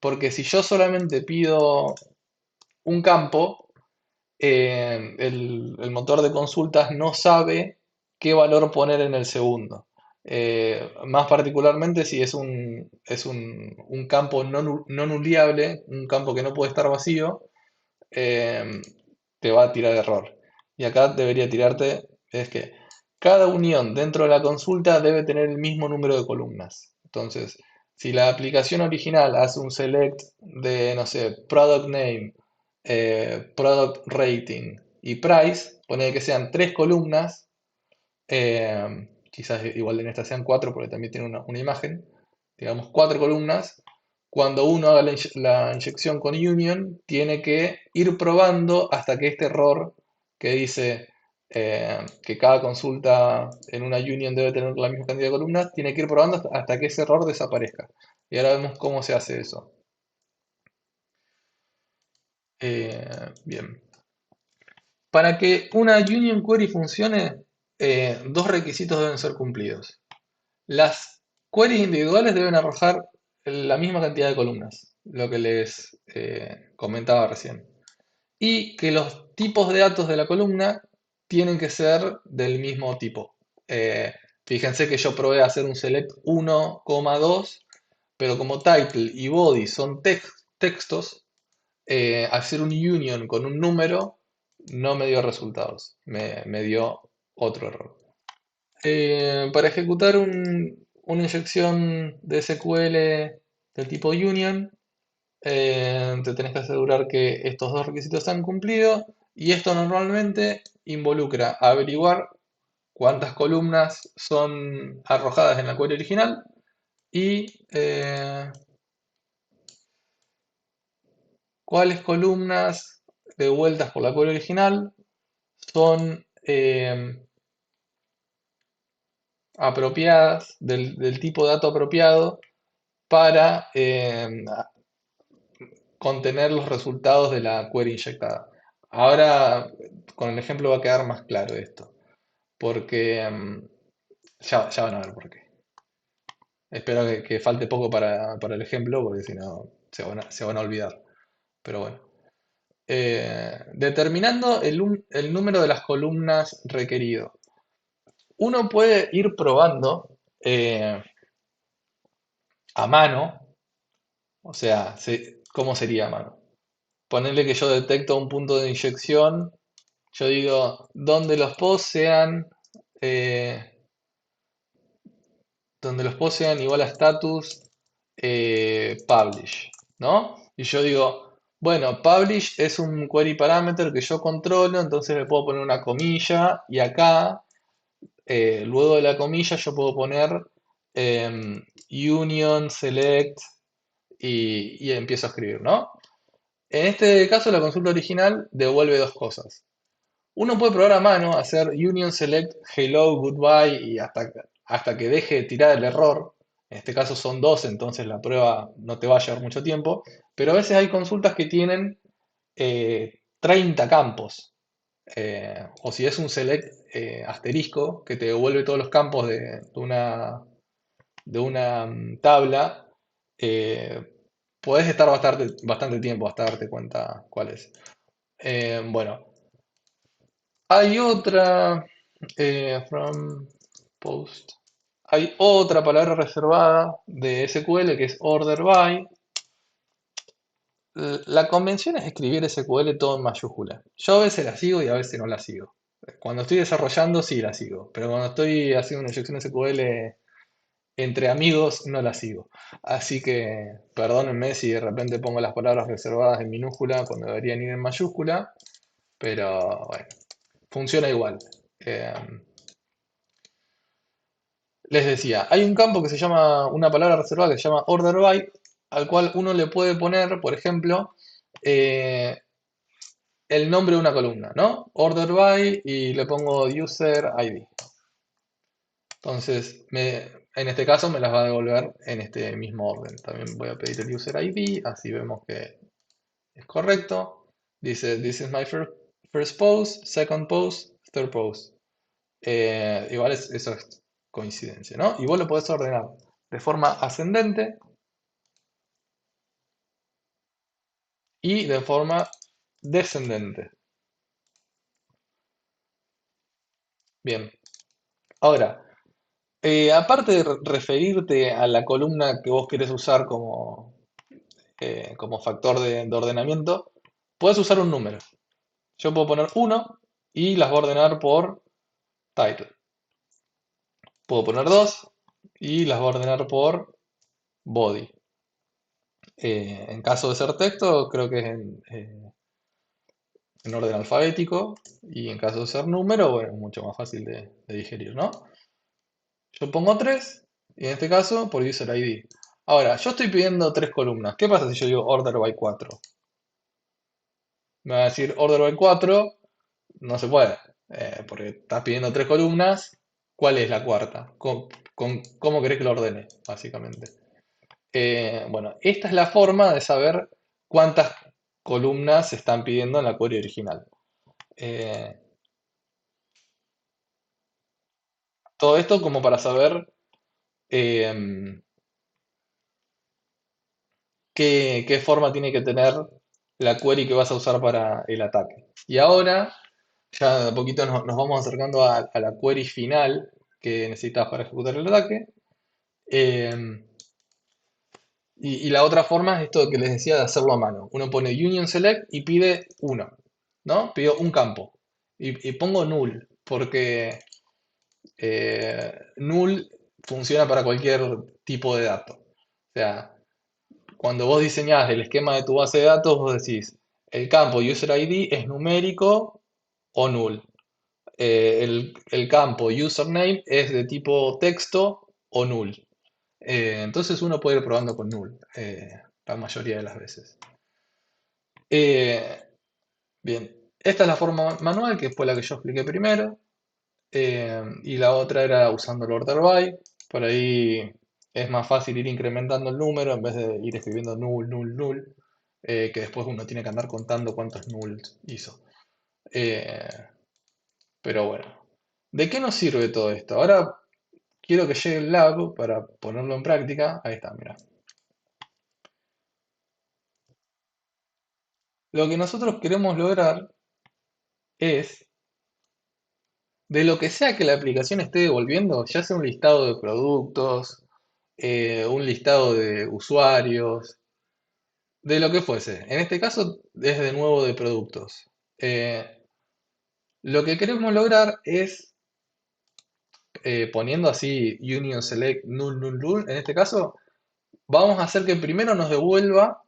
Porque si yo solamente pido un campo, el motor de consultas no sabe qué valor poner en el segundo. Más particularmente si es un campo no nuliable, un campo que no puede estar vacío, eh, te va a tirar error. Y acá debería tirarte, es que cada unión dentro de la consulta debe tener el mismo número de columnas. Entonces, si la aplicación original hace un select de, no sé, product name, product rating y price, pone que sean tres columnas, quizás igual en esta sean cuatro porque también tiene una imagen, digamos cuatro columnas. Cuando uno haga la inyección con union, tiene que ir probando hasta que este error que dice que cada consulta en una union debe tener la misma cantidad de columnas, tiene que ir probando hasta que ese error desaparezca. Y ahora vemos cómo se hace eso. Bien. Para que una union query funcione, dos requisitos deben ser cumplidos. Las queries individuales deben arrojar la misma cantidad de columnas, lo que les comentaba recién. Y que los tipos de datos de la columna tienen que ser del mismo tipo. Eh, Fíjense que yo probé a hacer un select 1,2, pero como title y body son textos, hacer un union con un número no me dio resultados, me dio otro error. Para ejecutar una inyección de SQL del tipo union, te tenés que asegurar que estos dos requisitos están cumplidos y esto normalmente involucra averiguar cuántas columnas son arrojadas en la query original y cuáles columnas devueltas por la query original son apropiadas, del tipo de dato apropiado para contener los resultados de la query inyectada. Ahora, con el ejemplo va a quedar más claro esto, porque ya van a ver por qué. Espero que falte poco para el ejemplo, porque si no se van a olvidar. Pero bueno. Determinando el número de las columnas requerido. Uno puede ir probando a mano, o sea, ¿cómo sería a mano? Ponerle que yo detecto un punto de inyección, yo digo, eh, donde los posts sean igual a status publish, ¿no? Y yo digo, bueno, publish es un query parameter que yo controlo, entonces le puedo poner una comilla y acá, luego de la comilla, yo puedo poner union, select y empiezo a escribir, ¿no? En este caso, la consulta original devuelve dos cosas. Uno puede probar a mano, hacer union select hello, goodbye y hasta que deje de tirar el error. En este caso son dos, entonces la prueba no te va a llevar mucho tiempo. Pero a veces hay consultas que tienen 30 campos. O si es un select asterisco que te devuelve todos los campos de una tabla, eh, podés estar bastante tiempo hasta darte cuenta cuál es. Bueno, hay otra, from post, hay otra palabra reservada de SQL que es order by. La convención es escribir SQL todo en mayúscula. Yo a veces la sigo y a veces no la sigo. Cuando estoy desarrollando sí la sigo, pero cuando estoy haciendo una inyección SQL entre amigos no la sigo. Así que perdónenme si de repente pongo las palabras reservadas en minúscula cuando deberían ir en mayúscula, pero bueno, funciona igual. Eh, Les decía, hay un campo que se llama, una palabra reservada que se llama order by, al cual uno le puede poner, por ejemplo, eh, el nombre de una columna, ¿no? Order by y le pongo user ID. Entonces, en este caso me las va a devolver en este mismo orden. También voy a pedir el user ID, así vemos que es correcto. Dice, this is my first post, second post, third post. Igual eso es coincidencia, ¿no? Y vos lo podés ordenar de forma ascendente y de forma descendente. Bien. Ahora, aparte de referirte a la columna que vos querés usar como factor de ordenamiento, puedes usar un número. Yo puedo poner 1 y las voy a ordenar por title. Puedo poner 2 y las voy a ordenar por body. En caso de ser texto, creo que es en orden alfabético y en caso de ser número, bueno, es mucho más fácil de digerir, ¿no? Yo pongo 3 y en este caso por user ID. Ahora, yo estoy pidiendo 3 columnas. ¿Qué pasa si yo digo order by 4? Me va a decir order by 4, no se puede, porque estás pidiendo 3 columnas. ¿Cuál es la cuarta? ¿Cómo querés que lo ordene? Básicamente. Bueno, esta es la forma de saber cuántas columnas se están pidiendo en la query original. Eh, Todo esto como para saber eh, qué forma tiene que tener la query que vas a usar para el ataque. Y ahora, ya de a poquito nos vamos acercando a la query final que necesitas para ejecutar el ataque. Eh, y la otra forma es esto que les decía de hacerlo a mano. Uno pone union select y pide uno, ¿no? Pido un campo. Y pongo null, porque null funciona para cualquier tipo de dato. O sea, cuando vos diseñás el esquema de tu base de datos, vos decís, el campo user ID es numérico o null. el campo username es de tipo texto o null. Entonces uno puede ir probando con null la mayoría de las veces. Eh, Bien, esta es la forma manual, que fue la que yo expliqué primero. Y la otra era usando el order by. Por ahí es más fácil ir incrementando el número en vez de ir escribiendo null, null, null, que después uno tiene que andar contando cuántos nulls hizo. Eh, pero bueno, ¿de qué nos sirve todo esto? Ahora quiero que llegue el lab para ponerlo en práctica. Ahí está, mira. Lo que nosotros queremos lograr es, de lo que sea que la aplicación esté devolviendo, ya sea un listado de productos, un listado de usuarios, de lo que fuese. En este caso es de nuevo de productos. Eh, lo que queremos lograr es, poniendo así union select null null null, en este caso vamos a hacer que primero nos devuelva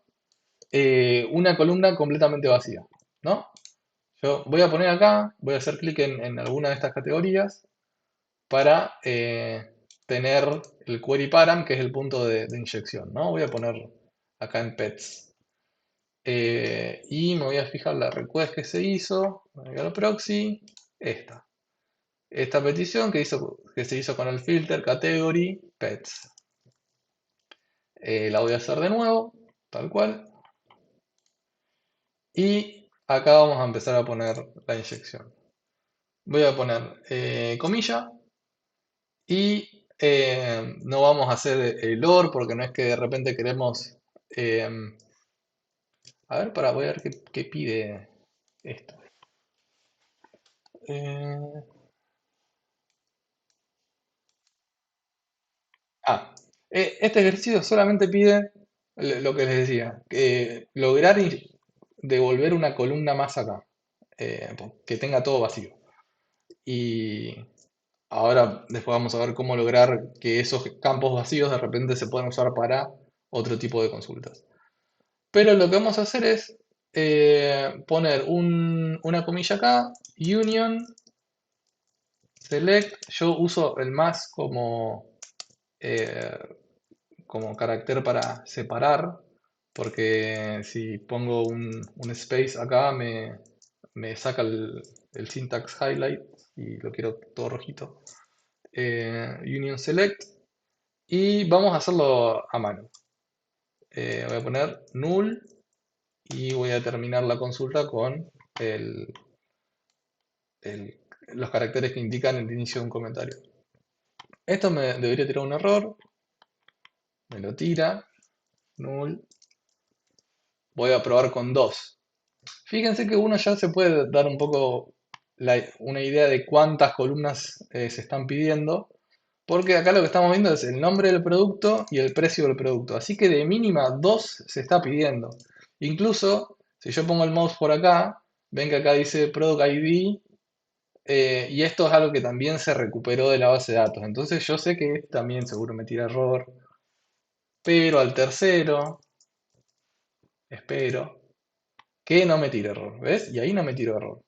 una columna completamente vacía, ¿no? Yo voy a poner acá, voy a hacer clic en alguna de estas categorías para tener el query param, que es el punto de inyección, ¿no? Voy a poner acá en pets. Y me voy a fijar la request que se hizo, me voy al proxy, esta. Esta petición que se hizo con el filter category pets. La voy a hacer de nuevo, tal cual. Y acá vamos a empezar a poner la inyección. Voy a poner comilla y no vamos a hacer el OR porque no es que de repente queremos... eh, a ver, voy a ver qué pide esto. Eh, este ejercicio solamente pide lo que les decía, lograr devolver una columna más acá, que tenga todo vacío. Y ahora después vamos a ver cómo lograr que esos campos vacíos de repente se puedan usar para otro tipo de consultas. Pero lo que vamos a hacer es poner una comilla acá, union, select, yo uso el más eh, como carácter para separar, porque si pongo un space acá me saca el syntax highlight y lo quiero todo rojito. Union select y vamos a hacerlo a mano. Voy a poner null y voy a terminar la consulta con el- el- los caracteres que indican el inicio de un comentario. Esto me debería tirar un error, me lo tira, null. Voy a probar con 2. Fíjense que uno ya se puede dar un poco una idea de cuántas columnas se están pidiendo, porque acá lo que estamos viendo es el nombre del producto y el precio del producto. Así que de mínima 2 se está pidiendo. Incluso, si yo pongo el mouse por acá, ven que acá dice Product ID, y esto es algo que también se recuperó de la base de datos. Entonces yo sé que también seguro me tira error, pero al tercero, espero, que no me tire error, ¿ves? Y ahí no me tiro error.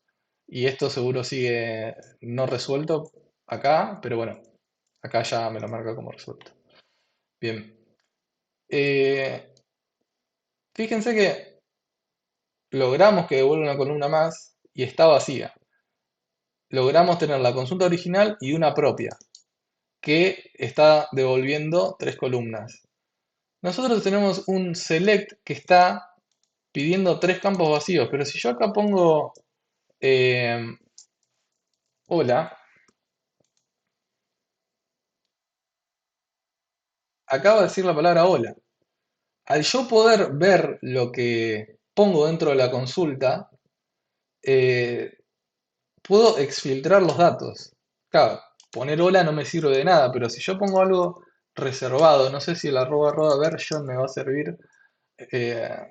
Y esto seguro sigue no resuelto acá, pero bueno, acá ya me lo marca como resuelto. Bien. Eh, Fíjense que logramos que devuelva una columna más y está vacía. Logramos tener la consulta original y una propia, que está devolviendo 3 columnas. Nosotros tenemos un select que está pidiendo 3 campos vacíos, pero si yo acá pongo eh, hola, acaba de decir la palabra hola. Al yo poder ver lo que pongo dentro de la consulta, eh, puedo exfiltrar los datos. Claro, poner hola no me sirve de nada, pero si yo pongo algo reservado, no sé si el arroba version me va a servir.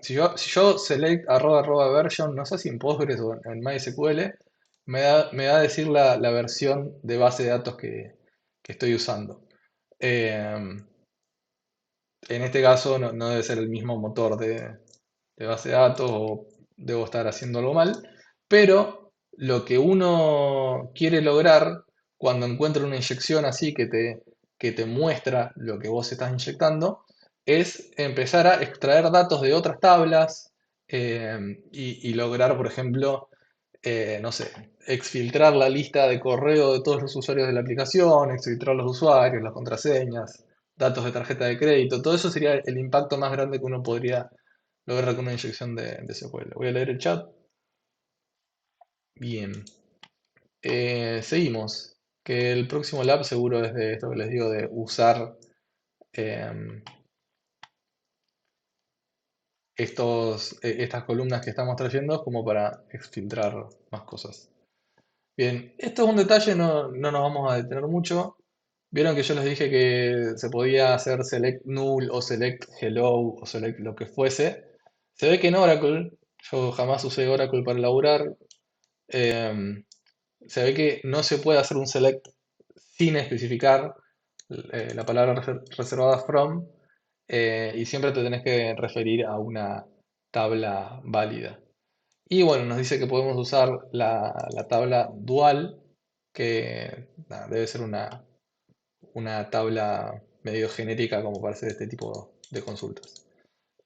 Si yo select arroba version, no sé si en Postgres o en MySQL, me va a decir la versión de base de datos que estoy usando. Eh, en este caso no debe ser el mismo motor de base de datos o debo estar haciendo algo mal, pero lo que uno quiere lograr cuando encuentra una inyección así que te muestra lo que vos estás inyectando es empezar a extraer datos de otras tablas y lograr, por ejemplo, no sé, exfiltrar la lista de correo de todos los usuarios de la aplicación, exfiltrar los usuarios, las contraseñas, datos de tarjeta de crédito. Todo eso sería el impacto más grande que uno podría lograr con una inyección de SQL. Voy a leer el chat. Bien. Seguimos. Que el próximo lab seguro es de esto que les digo, de usar em, estas columnas que estamos trayendo como para exfiltrar más cosas. Bien, esto es un detalle, no nos vamos a detener mucho. Vieron que yo les dije que se podía hacer select null o select hello o select lo que fuese. Se ve que en Oracle, yo jamás usé Oracle para laburar, em, se ve que no se puede hacer un select sin especificar la palabra reservada from y siempre te tenés que referir a una tabla válida. Y bueno, nos dice que podemos usar la tabla dual, que nada, debe ser una tabla medio genérica como para hacer este tipo de consultas.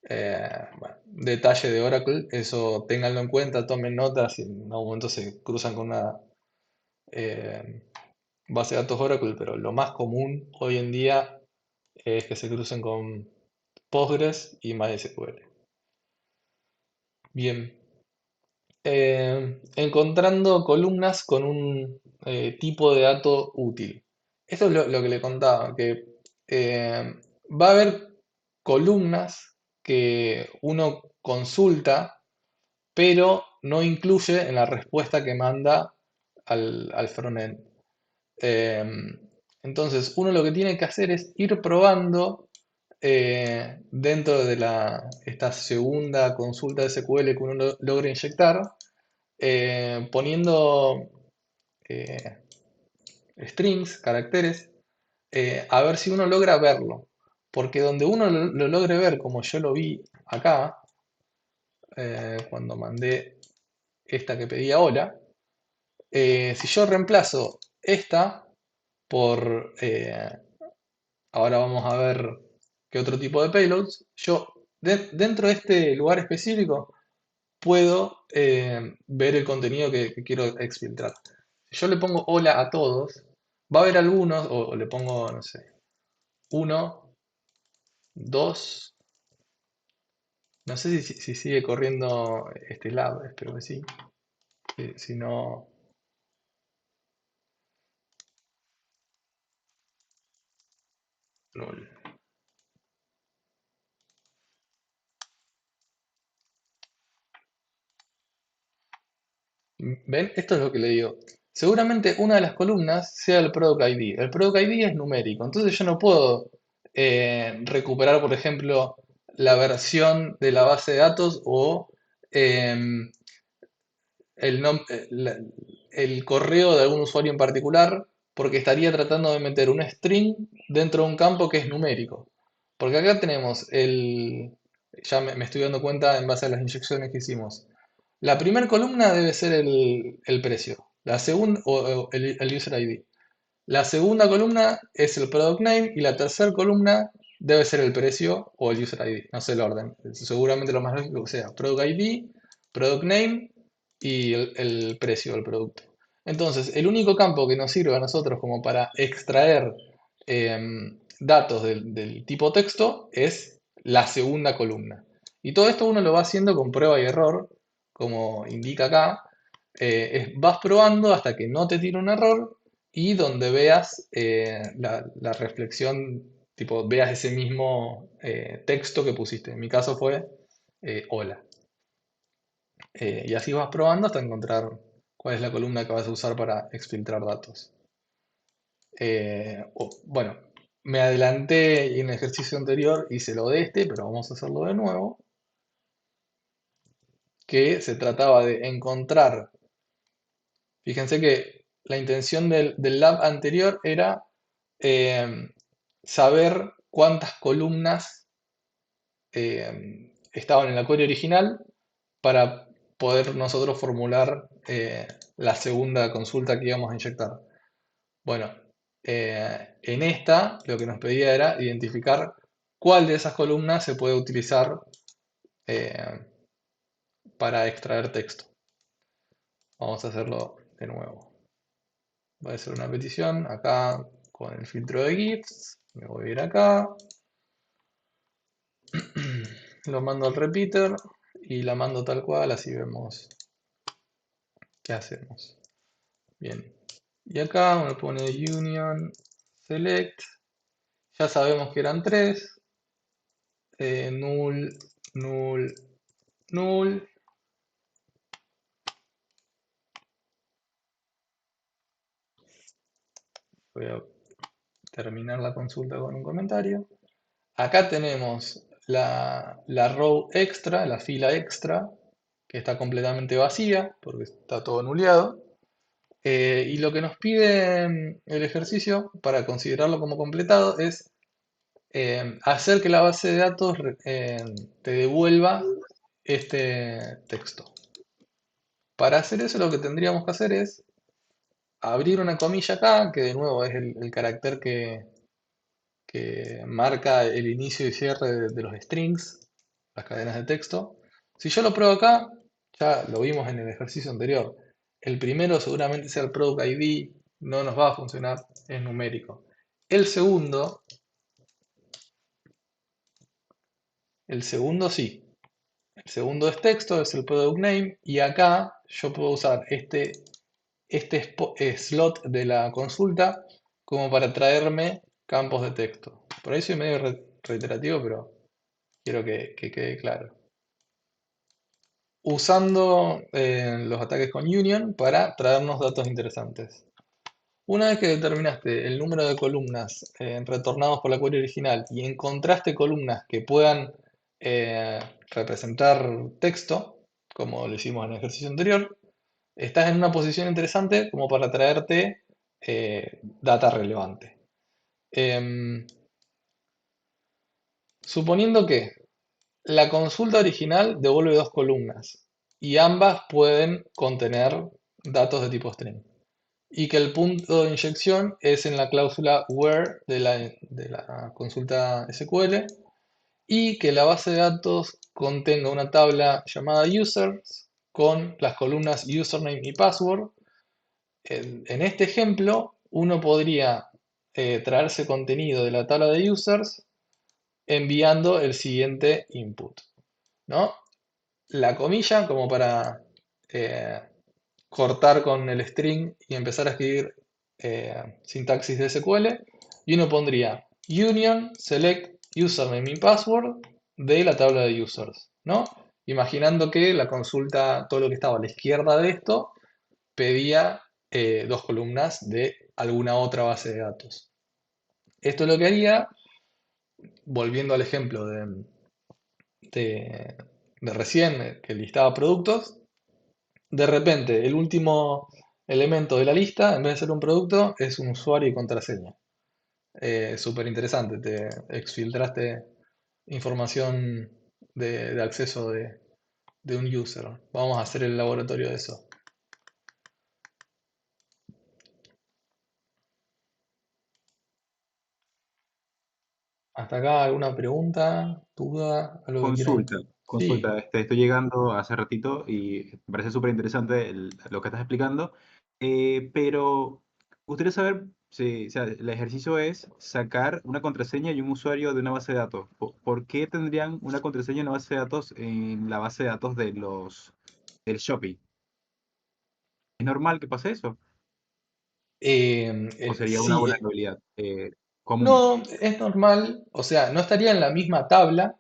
Bueno, detalle de Oracle, eso ténganlo en cuenta, tomen notas si en algún momento se cruzan con una eh, base de datos Oracle, pero lo más común hoy en día es que se crucen con Postgres y MySQL. Bien, encontrando columnas con un tipo de dato útil. Esto es lo que le contaba, que eh, va a haber columnas que uno consulta, pero no incluye en la respuesta que manda al frontend. Em, entonces, uno lo que tiene que hacer es ir probando dentro de esta segunda consulta de SQL que uno logra inyectar, poniendo eh, strings, caracteres, a ver si uno logra verlo. Porque donde uno lo logre ver, como yo lo vi acá, cuando mandé esta que pedía hola, si yo reemplazo esta por ahora vamos a ver qué otro tipo de payloads. Yo, dentro de este lugar específico, puedo ver el contenido que quiero exfiltrar. Si yo le pongo hola a todos, va a haber algunos, o le pongo, no sé, uno, dos, no sé si sigue corriendo este lab, espero que sí. Si no, no. ¿Ven? Esto es lo que le digo. Seguramente una de las columnas sea el Product ID. El Product ID es numérico, entonces yo no puedo recuperar, por ejemplo, la versión de la base de datos o em, el correo de algún usuario en particular, porque estaría tratando de meter un string dentro de un campo que es numérico. Porque acá tenemos ya me estoy dando cuenta en base a las inyecciones que hicimos. La primera columna debe ser el precio, la segunda, o el user ID. La segunda columna es el product name y la tercera columna debe ser el precio o el user ID. No sé el orden. Seguramente lo más lógico que sea product ID, product name y el precio del producto. Entonces, el único campo que nos sirve a nosotros como para extraer datos del tipo texto es la segunda columna. Y todo esto uno lo va haciendo con prueba y error, como indica acá. Vas probando hasta que no te tire un error y donde veas la reflexión, tipo, veas ese mismo texto que pusiste. En mi caso fue hola. Y así vas probando hasta encontrar cuál es la columna que vas a usar para exfiltrar datos. Bueno, me adelanté en el ejercicio anterior, hice lo de este, pero vamos a hacerlo de nuevo, que se trataba de encontrar, fíjense que la intención del lab anterior era eh, saber cuántas columnas estaban en la query original para poder nosotros formular la segunda consulta que íbamos a inyectar. Bueno, en esta lo que nos pedía era identificar cuál de esas columnas se puede utilizar eh, para extraer texto. Vamos a hacerlo de nuevo. Voy a hacer una petición acá con el filtro de GIFs. Me voy a ir acá. Lo mando al repeater y la mando tal cual, así vemos qué hacemos. Bien. Y acá uno pone union select. Ya sabemos que eran tres. Null, null, null. Voy a terminar la consulta con un comentario. Acá tenemos la row extra, la fila extra, que está completamente vacía porque está todo nuleado. Y lo que nos pide el ejercicio para considerarlo como completado es hacer que la base de datos te devuelva este texto. Para hacer eso lo que tendríamos que hacer es abrir una comilla acá, que de nuevo es el carácter que marca el inicio y cierre de los strings, las cadenas de texto. Si yo lo pruebo acá, ya lo vimos en el ejercicio anterior. El primero seguramente sea el product ID, no nos va a funcionar, es numérico. El segundo, el segundo sí. El segundo es texto, es el product name, y acá yo puedo usar este slot de la consulta como para traerme campos de texto. Por ahí soy medio reiterativo, pero quiero que quede claro. Usando los ataques con union para traernos datos interesantes. Una vez que determinaste el número de columnas retornados por la query original y encontraste columnas que puedan eh, representar texto, como lo hicimos en el ejercicio anterior, estás en una posición interesante como para traerte data relevante. Em, suponiendo que la consulta original devuelve dos columnas y ambas pueden contener datos de tipo string. Y que el punto de inyección es en la cláusula where de la consulta SQL y que la base de datos contenga una tabla llamada users con las columnas username y password. En este ejemplo, uno podría traerse contenido de la tabla de users enviando el siguiente input, ¿no? La comilla como para eh, cortar con el string y empezar a escribir sintaxis de SQL. Y uno pondría union select username y password de la tabla de users, ¿no? Imaginando que la consulta, todo lo que estaba a la izquierda de esto, pedía dos columnas de alguna otra base de datos. Esto es lo que haría, volviendo al ejemplo de, de recién, que listaba productos. De repente, el último elemento de la lista, en vez de ser un producto, es un usuario y contraseña. Súper interesante, te exfiltraste información de acceso de un user. Vamos a hacer el laboratorio de eso. ¿Hasta acá alguna pregunta, duda, algo que quieran? Sí. Consulta, estoy llegando hace ratito y me parece súper interesante lo que estás explicando, pero gustaría saber si, o sea, el ejercicio es sacar una contraseña y un usuario de una base de datos. ¿Por qué tendrían una contraseña y una base de datos en la base de datos del Shopee? ¿Es normal que pase eso? ¿O sería una Sí, vulnerabilidad común? no, es normal, o sea, no estaría en la misma tabla.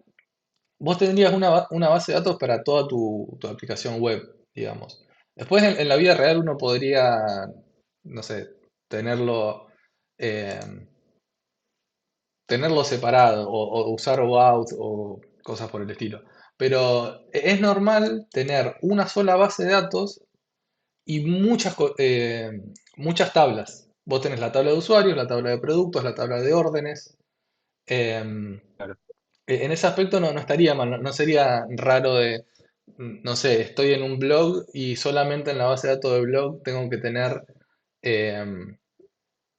Vos tendrías una base de datos para toda tu aplicación web, digamos. Después en la vida real uno podría, no sé, tenerlo, eh, tenerlo separado o usar OAuth o cosas por el estilo. Pero es normal tener una sola base de datos y muchas tablas. Vos tenés la tabla de usuarios, la tabla de productos, la tabla de órdenes. em, Claro. en ese aspecto no estaría mal, no sería raro no sé, estoy en un blog y solamente en la base de datos del blog tengo que tener em,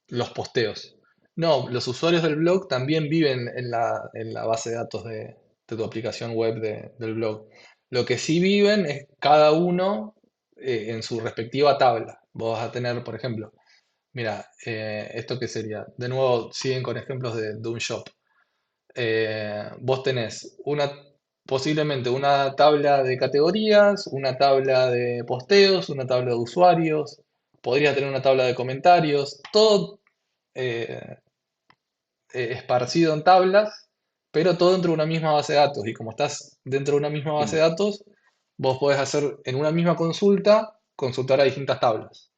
los posteos. No, los usuarios del blog también viven en la base de datos de tu aplicación web del blog. Lo que sí viven es cada uno en su respectiva tabla. Vos vas a tener, por ejemplo, mira, ¿esto qué sería? De nuevo, siguen con ejemplos de un shop. Vos tenés posiblemente una tabla de categorías, una tabla de posteos, una tabla de usuarios, podrías tener una tabla de comentarios, todo eh, esparcido en tablas, pero todo dentro de una misma base de datos. Y como estás dentro de una misma base de Entiendo. datos, vos podés hacer en una misma consulta, consultar a distintas tablas,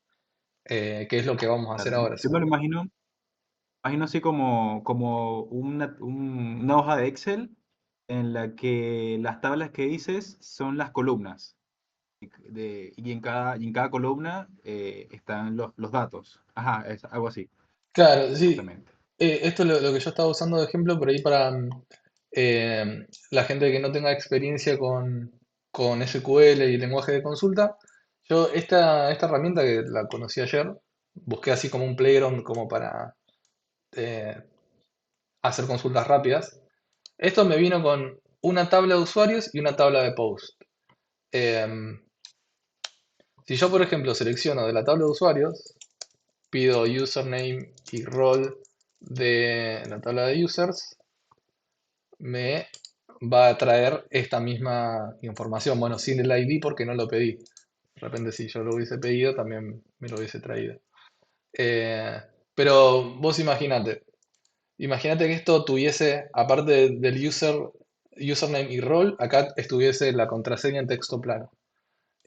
que es lo que vamos a hacer Claro, ahora, yo me lo seguro. imagino así como una hoja de Excel en la que las tablas que dices son las columnas. Y en cada columna están los datos. Ajá, es algo así, Claro, sí. justamente. Esto es lo que yo estaba usando de ejemplo por ahí para la gente que no tenga experiencia con SQL y lenguaje de consulta. Yo esta herramienta que la conocí ayer, busqué así como un playground como para eh, hacer consultas rápidas. Esto me vino con una tabla de usuarios y una tabla de post. Em, si yo, por ejemplo, selecciono de la tabla de usuarios, pido username y role de la tabla de users, me va a traer esta misma información. Bueno, sin el ID porque no lo pedí. De repente, si yo lo hubiese pedido, también me lo hubiese traído. Eh, pero vos imagínate que esto tuviese, aparte del username y role, acá estuviese la contraseña en texto plano.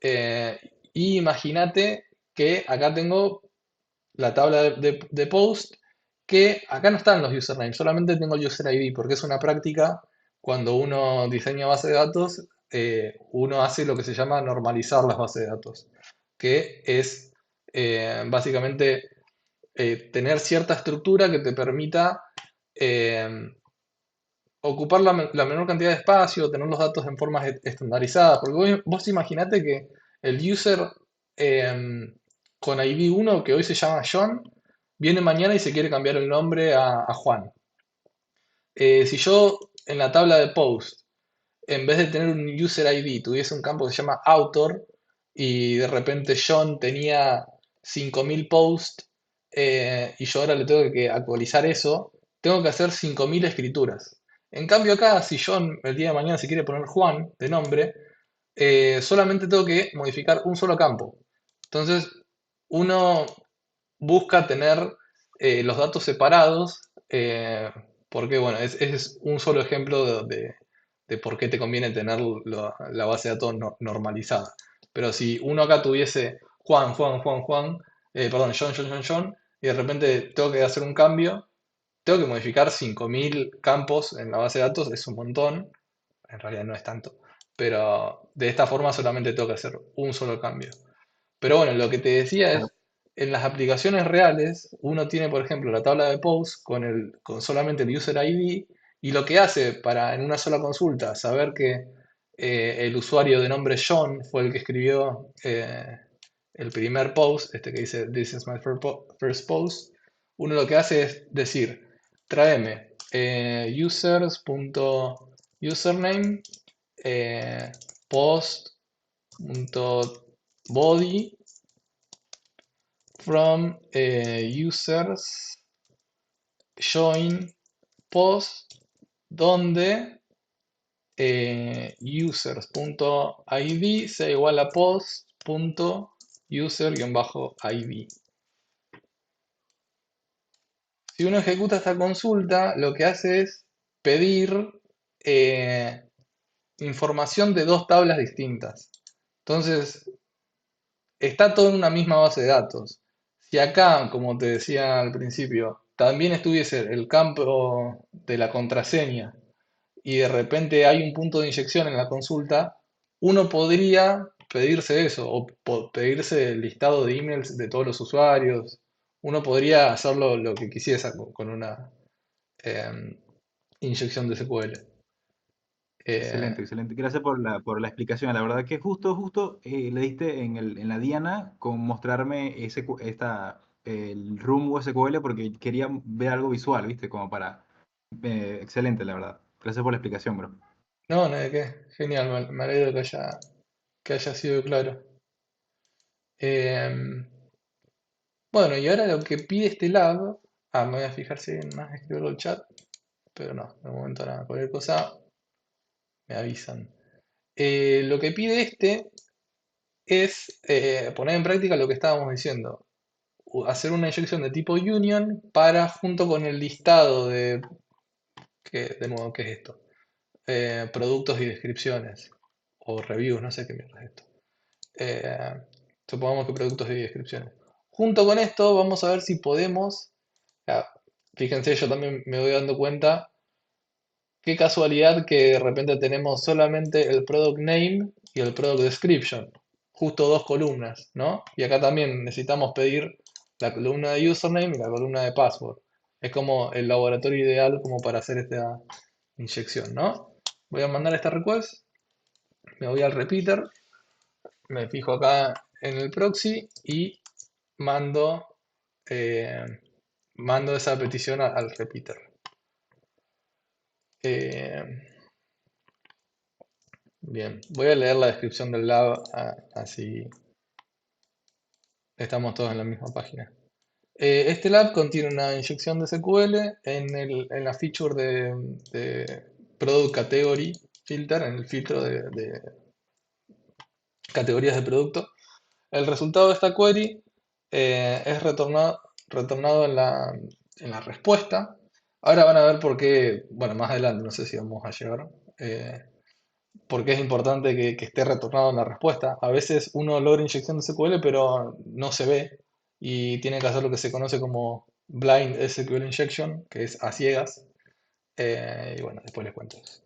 Eh, y imagínate que acá tengo la tabla de post, que acá no están los usernames, solamente tengo el user ID, porque es una práctica cuando uno diseña base de datos, uno hace lo que se llama normalizar las bases de datos, que es básicamente tener cierta estructura que te permita eh, ocupar la menor cantidad de espacio, tener los datos en formas estandarizadas, porque vos imaginate que el user con ID 1, que hoy se llama John, viene mañana y se quiere cambiar el nombre a Juan. Si yo en la tabla de post, en vez de tener un user ID, tuviese un campo que se llama author y de repente John tenía 5.000 posts y yo ahora le tengo que actualizar eso, tengo que hacer 5.000 escrituras. En cambio acá, si John el día de mañana se quiere poner Juan de nombre, solamente tengo que modificar un solo campo. Entonces, uno busca tener los datos separados, porque bueno, es un solo ejemplo de por qué te conviene tener la base de datos normalizada. Pero si uno acá tuviese Juan, Juan, Juan, Juan, perdón, John, John, John, John, y de repente tengo que hacer un cambio, tengo que modificar 5.000 campos en la base de datos, es un montón, en realidad no es tanto, pero de esta forma solamente tengo que hacer un solo cambio. Pero bueno, lo que te decía Claro, es, en las aplicaciones reales, uno tiene, por ejemplo, la tabla de posts con solamente el user ID y lo que hace para en una sola consulta saber que el usuario de nombre John fue el que escribió el primer post, este que dice This is my first post, uno lo que hace es decir, tráeme users.username eh, post.body from users join post donde users.id sea igual a post.user-id. Si uno ejecuta esta consulta, lo que hace es pedir eh, información de dos tablas distintas. Entonces, está todo en una misma base de datos. Si acá, como te decía al principio, también estuviese el campo de la contraseña y de repente hay un punto de inyección en la consulta, uno podría pedirse eso o pedirse el listado de emails de todos los usuarios. Uno podría hacerlo lo que quisiese con una em, inyección de SQL. Excelente, excelente. Gracias por la explicación. La verdad que justo le diste en la diana con mostrarme el Room SQL porque quería ver algo visual, ¿viste? Como para... excelente, la verdad. Gracias por la explicación, bro. No, no, de qué. Genial, me alegro que haya sido claro. Em, bueno, y ahora lo que pide este lab. Ah, me voy a fijar si hay más escribirlo el chat, pero no, de momento nada. Cualquier cosa me avisan. Lo que pide este es poner en práctica lo que estábamos diciendo. Hacer una inyección de tipo union para, junto con el listado de nuevo, ¿qué es esto? Productos y descripciones. O reviews, no sé qué mierda es esto. Eh, Supongamos que productos y descripciones. Junto con esto vamos a ver si podemos, ah, fíjense, yo también me voy dando cuenta, qué casualidad que de repente tenemos solamente el product name y el product description, justo dos columnas, ¿no? Y acá también necesitamos pedir la columna de username y la columna de password. Es como el laboratorio ideal como para hacer esta inyección, ¿no? Voy a mandar esta request, me voy al repeater, me fijo acá en el proxy y mando, eh, mando esa petición al repeater. Bien, voy a leer la descripción del lab, así estamos todos en la misma página. Este lab contiene una inyección de SQL en la feature de Product Category Filter, en el filtro de categorías de producto. El resultado de esta query es retornado en la respuesta. Ahora van a ver por qué, bueno, más adelante, no sé si vamos a llegar, por qué es importante que esté retornado en la respuesta. A veces uno logra inyección de SQL, pero no se ve y tiene que hacer lo que se conoce como blind SQL injection, que es a ciegas. Y bueno, después les cuento eso.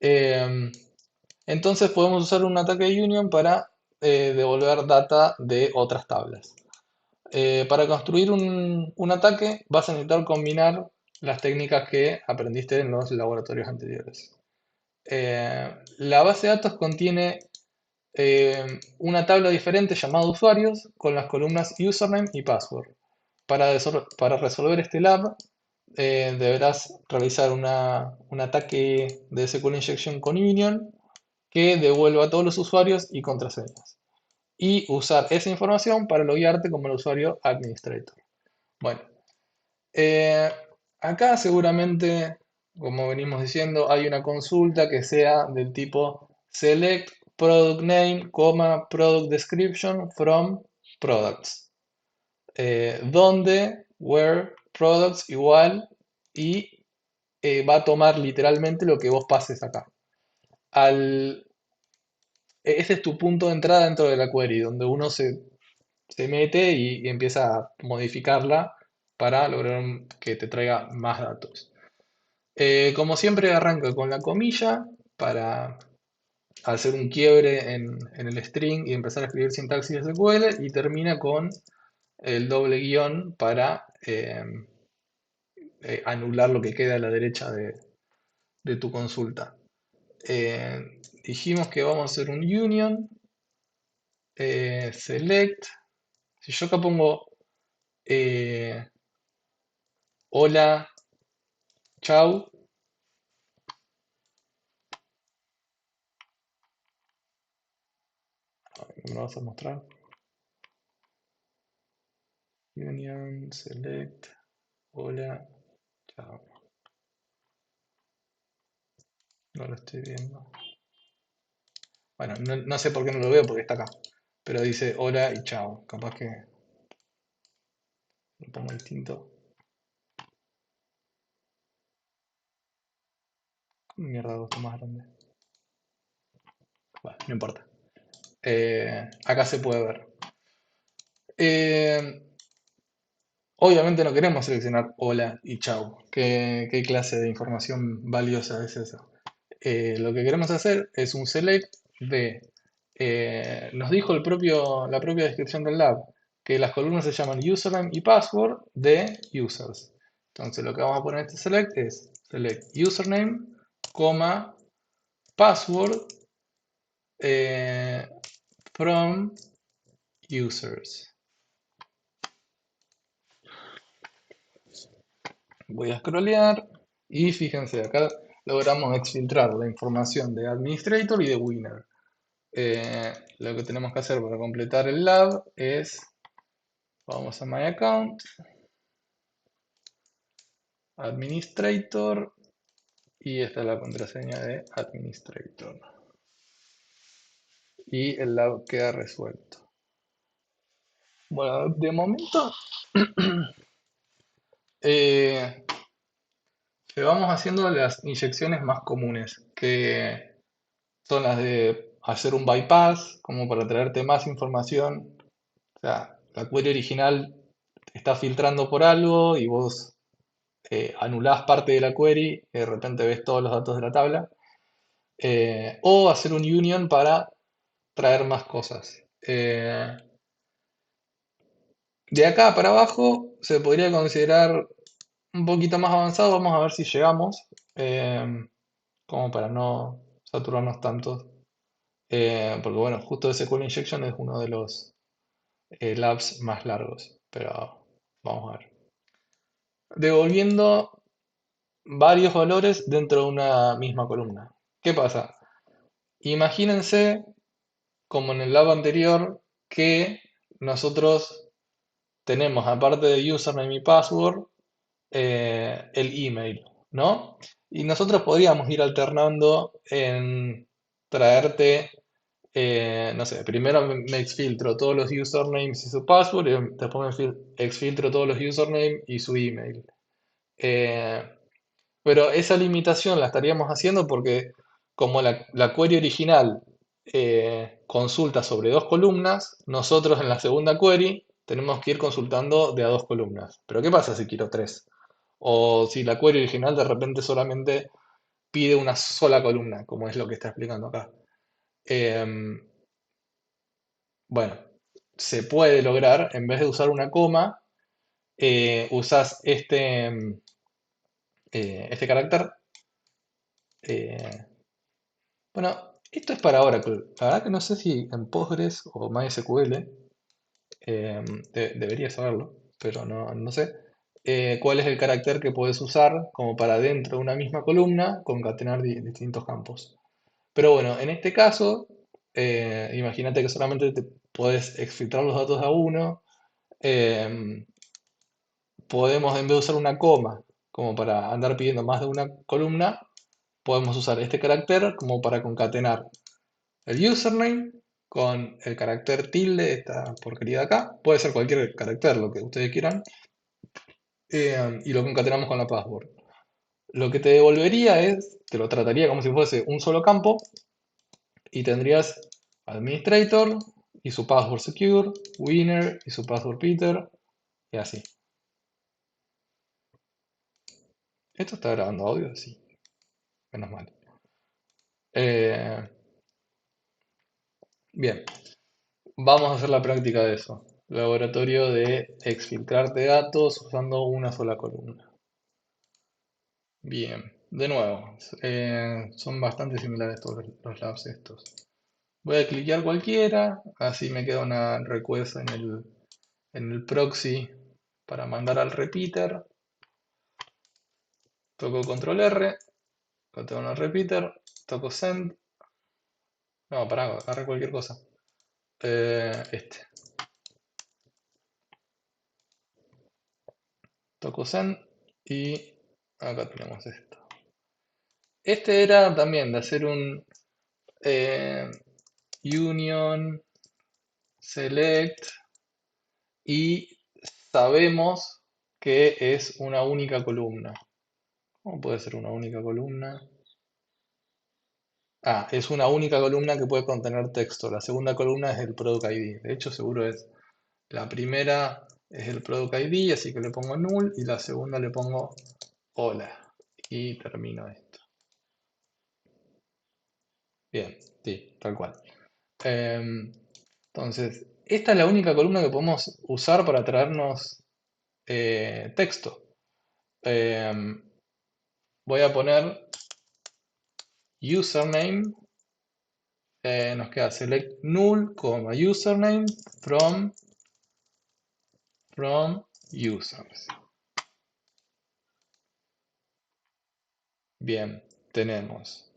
Eh, entonces podemos usar un ataque de union para devolver data de otras tablas. Para construir un ataque vas a necesitar combinar las técnicas que aprendiste en los laboratorios anteriores. La base de datos contiene una tabla diferente llamada usuarios con las columnas username y password. Para resolver este lab deberás realizar un ataque de SQL injection con union que devuelva a todos los usuarios y contraseñas. Y usar esa información para loguearte como el usuario administrator. Bueno, eh, acá seguramente, como venimos diciendo, hay una consulta que sea del tipo select product name, product description from products. Donde, where, products igual y va a tomar literalmente lo que vos pases acá. Ese es tu punto de entrada dentro de la query, donde uno se mete y empieza a modificarla para lograr que te traiga más datos. Como siempre arranca con la comilla para hacer un quiebre en el string y empezar a escribir sintaxis SQL y termina con el doble guión para anular lo que queda a la derecha de tu consulta. Dijimos que vamos a hacer un union, select. Si yo acá pongo hola, chau, me lo vas a mostrar. Union, select, hola, chau. No lo estoy viendo. Bueno, no sé por qué no lo veo porque está acá. Pero dice hola y chao. Capaz que lo pongo distinto. ¿Cómo mierda hago esto más grande? Bueno, no importa. Acá se puede ver. Obviamente no queremos seleccionar hola y chau. ¿Qué clase de información valiosa es esa? Lo que queremos hacer es un select de... nos dijo la propia descripción del lab que las columnas se llaman username y password de users. Entonces lo que vamos a poner en este select es select username, password from users. Voy a scrollear y fíjense, acá logramos exfiltrar la información de administrator y de winner. Lo que tenemos que hacer para completar el lab es, vamos a my account, administrator, y esta es la contraseña de administrator. Y el lab queda resuelto. Bueno, de momento vamos haciendo las inyecciones más comunes, que son las de hacer un bypass, como para traerte más información. O sea, la query original está filtrando por algo y vos anulás parte de la query y de repente ves todos los datos de la tabla. O hacer un union para traer más cosas. De acá para abajo se podría considerar un poquito más avanzado. Vamos a ver si llegamos, como para no saturarnos tanto. Porque bueno, justo SQL Injection es uno de los labs más largos, pero vamos a ver. Devolviendo varios valores dentro de una misma columna. ¿Qué pasa? Imagínense, como en el lab anterior, que nosotros tenemos, aparte de username y password, el email, ¿no? Y nosotros podríamos ir alternando en traerte, no sé, primero me exfiltro todos los usernames y su password, y después me exfiltro todos los usernames y su email. Eh, pero esa limitación la estaríamos haciendo porque como la query original consulta sobre dos columnas, nosotros en la segunda query tenemos que ir consultando de a dos columnas. Pero ¿qué pasa si quiero tres? O si la query original de repente solamente pide una sola columna, como es lo que está explicando acá. Em, bueno, se puede lograr, en vez de usar una coma, usás este carácter. eh, bueno, esto es para Oracle. La verdad que no sé si en Postgres o MySQL, debería saberlo, pero no sé. ¿Cuál es el carácter que puedes usar como para dentro de una misma columna concatenar distintos campos? Pero bueno, en este caso, imagínate que solamente te puedes exfiltrar los datos a uno. eh, Podemos, en vez de usar una coma como para andar pidiendo más de una columna, podemos usar este carácter como para concatenar el username con el carácter tilde, esta porquería de acá. Puede ser cualquier carácter, lo que ustedes quieran. Y lo concatenamos con la password. Lo que te devolvería es, te lo trataría como si fuese un solo campo y tendrías administrator y su password secure, winner y su password Peter y así. ¿Esto está grabando audio? Sí, menos mal. Bien, vamos a hacer la práctica de eso. Laboratorio de exfiltrarte datos usando una sola columna. Bien, de nuevo, son bastante similares todos los labs estos. Voy a cliquear cualquiera, así me queda una request en el proxy para mandar al repeater. Toco control R, tengo un repeater, toco send. No, pará, agarré cualquier cosa. Toco send y acá tenemos esto. Este era también de hacer un union select y sabemos que es una única columna. ¿Cómo puede ser una única columna? Ah, es una única columna que puede contener texto. La segunda columna es el product ID. De hecho, seguro es la primera es el product ID, así que le pongo null y la segunda le pongo hola. Y termino esto. Bien, sí, tal cual. Entonces, esta es la única columna que podemos usar para traernos texto. Voy a poner username, nos queda select null, username from users. Bien, tenemos.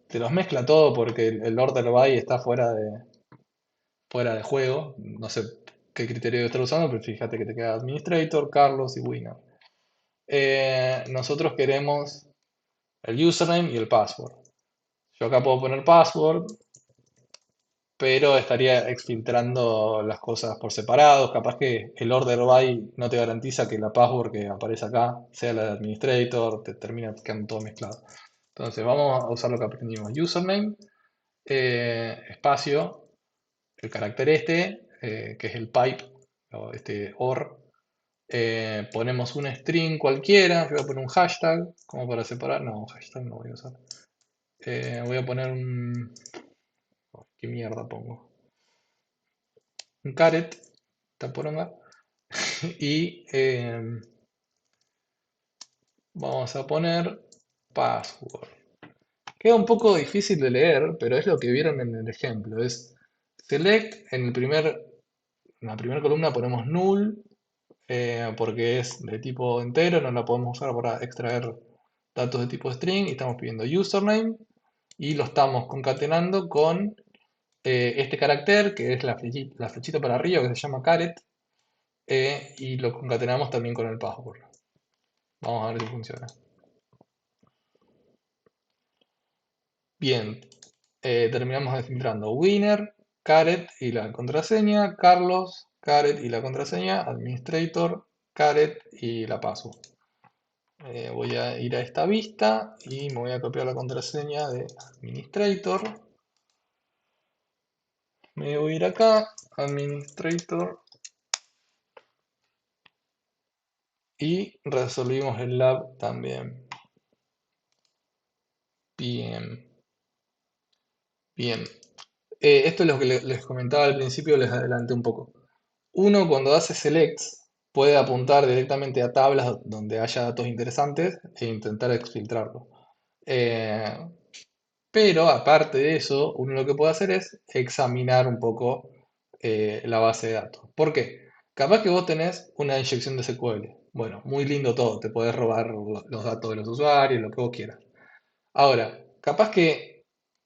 Te los mezcla todo porque el order by está fuera de juego. No sé qué criterio estar usando, pero fíjate que te queda administrator, Carlos y winner. Nosotros queremos el username y el password. Yo acá puedo poner password, pero estaría exfiltrando las cosas por separado. Capaz que el order by no te garantiza que la password que aparece acá sea la de administrator, te termina quedando todo mezclado. Entonces vamos a usar lo que aprendimos. Username, espacio, el carácter que es el pipe, o este OR. Ponemos un string cualquiera, yo voy a poner un hashtag, como para separar. No, un hashtag no voy a usar. Voy a poner un... ¿Qué mierda pongo? Un caret, taporonga. Y vamos a poner password. Queda un poco difícil de leer, pero es lo que vieron en el ejemplo. Es select, en la primera columna ponemos null, porque es de tipo entero, no la podemos usar para extraer datos de tipo string, y estamos pidiendo username, y lo estamos concatenando con este carácter, que es la flechita para arriba, que se llama caret, y lo concatenamos también con el password. Vamos a ver si funciona. Bien, terminamos descifrando winner, caret y la contraseña, Carlos, caret y la contraseña, administrator, caret y la password. Voy a ir a esta vista y me voy a copiar la contraseña de administrator. Me voy a ir acá, administrator, y resolvimos el lab también. Bien, bien. Esto es lo que les comentaba al principio, les adelanté un poco. Uno cuando hace selects puede apuntar directamente a tablas donde haya datos interesantes e intentar exfiltrarlo. Eh, pero aparte de eso, uno lo que puede hacer es examinar un poco la base de datos. ¿Por qué? Capaz que vos tenés una inyección de SQL. Bueno, muy lindo todo, te podés robar los datos de los usuarios, lo que vos quieras. Ahora, capaz que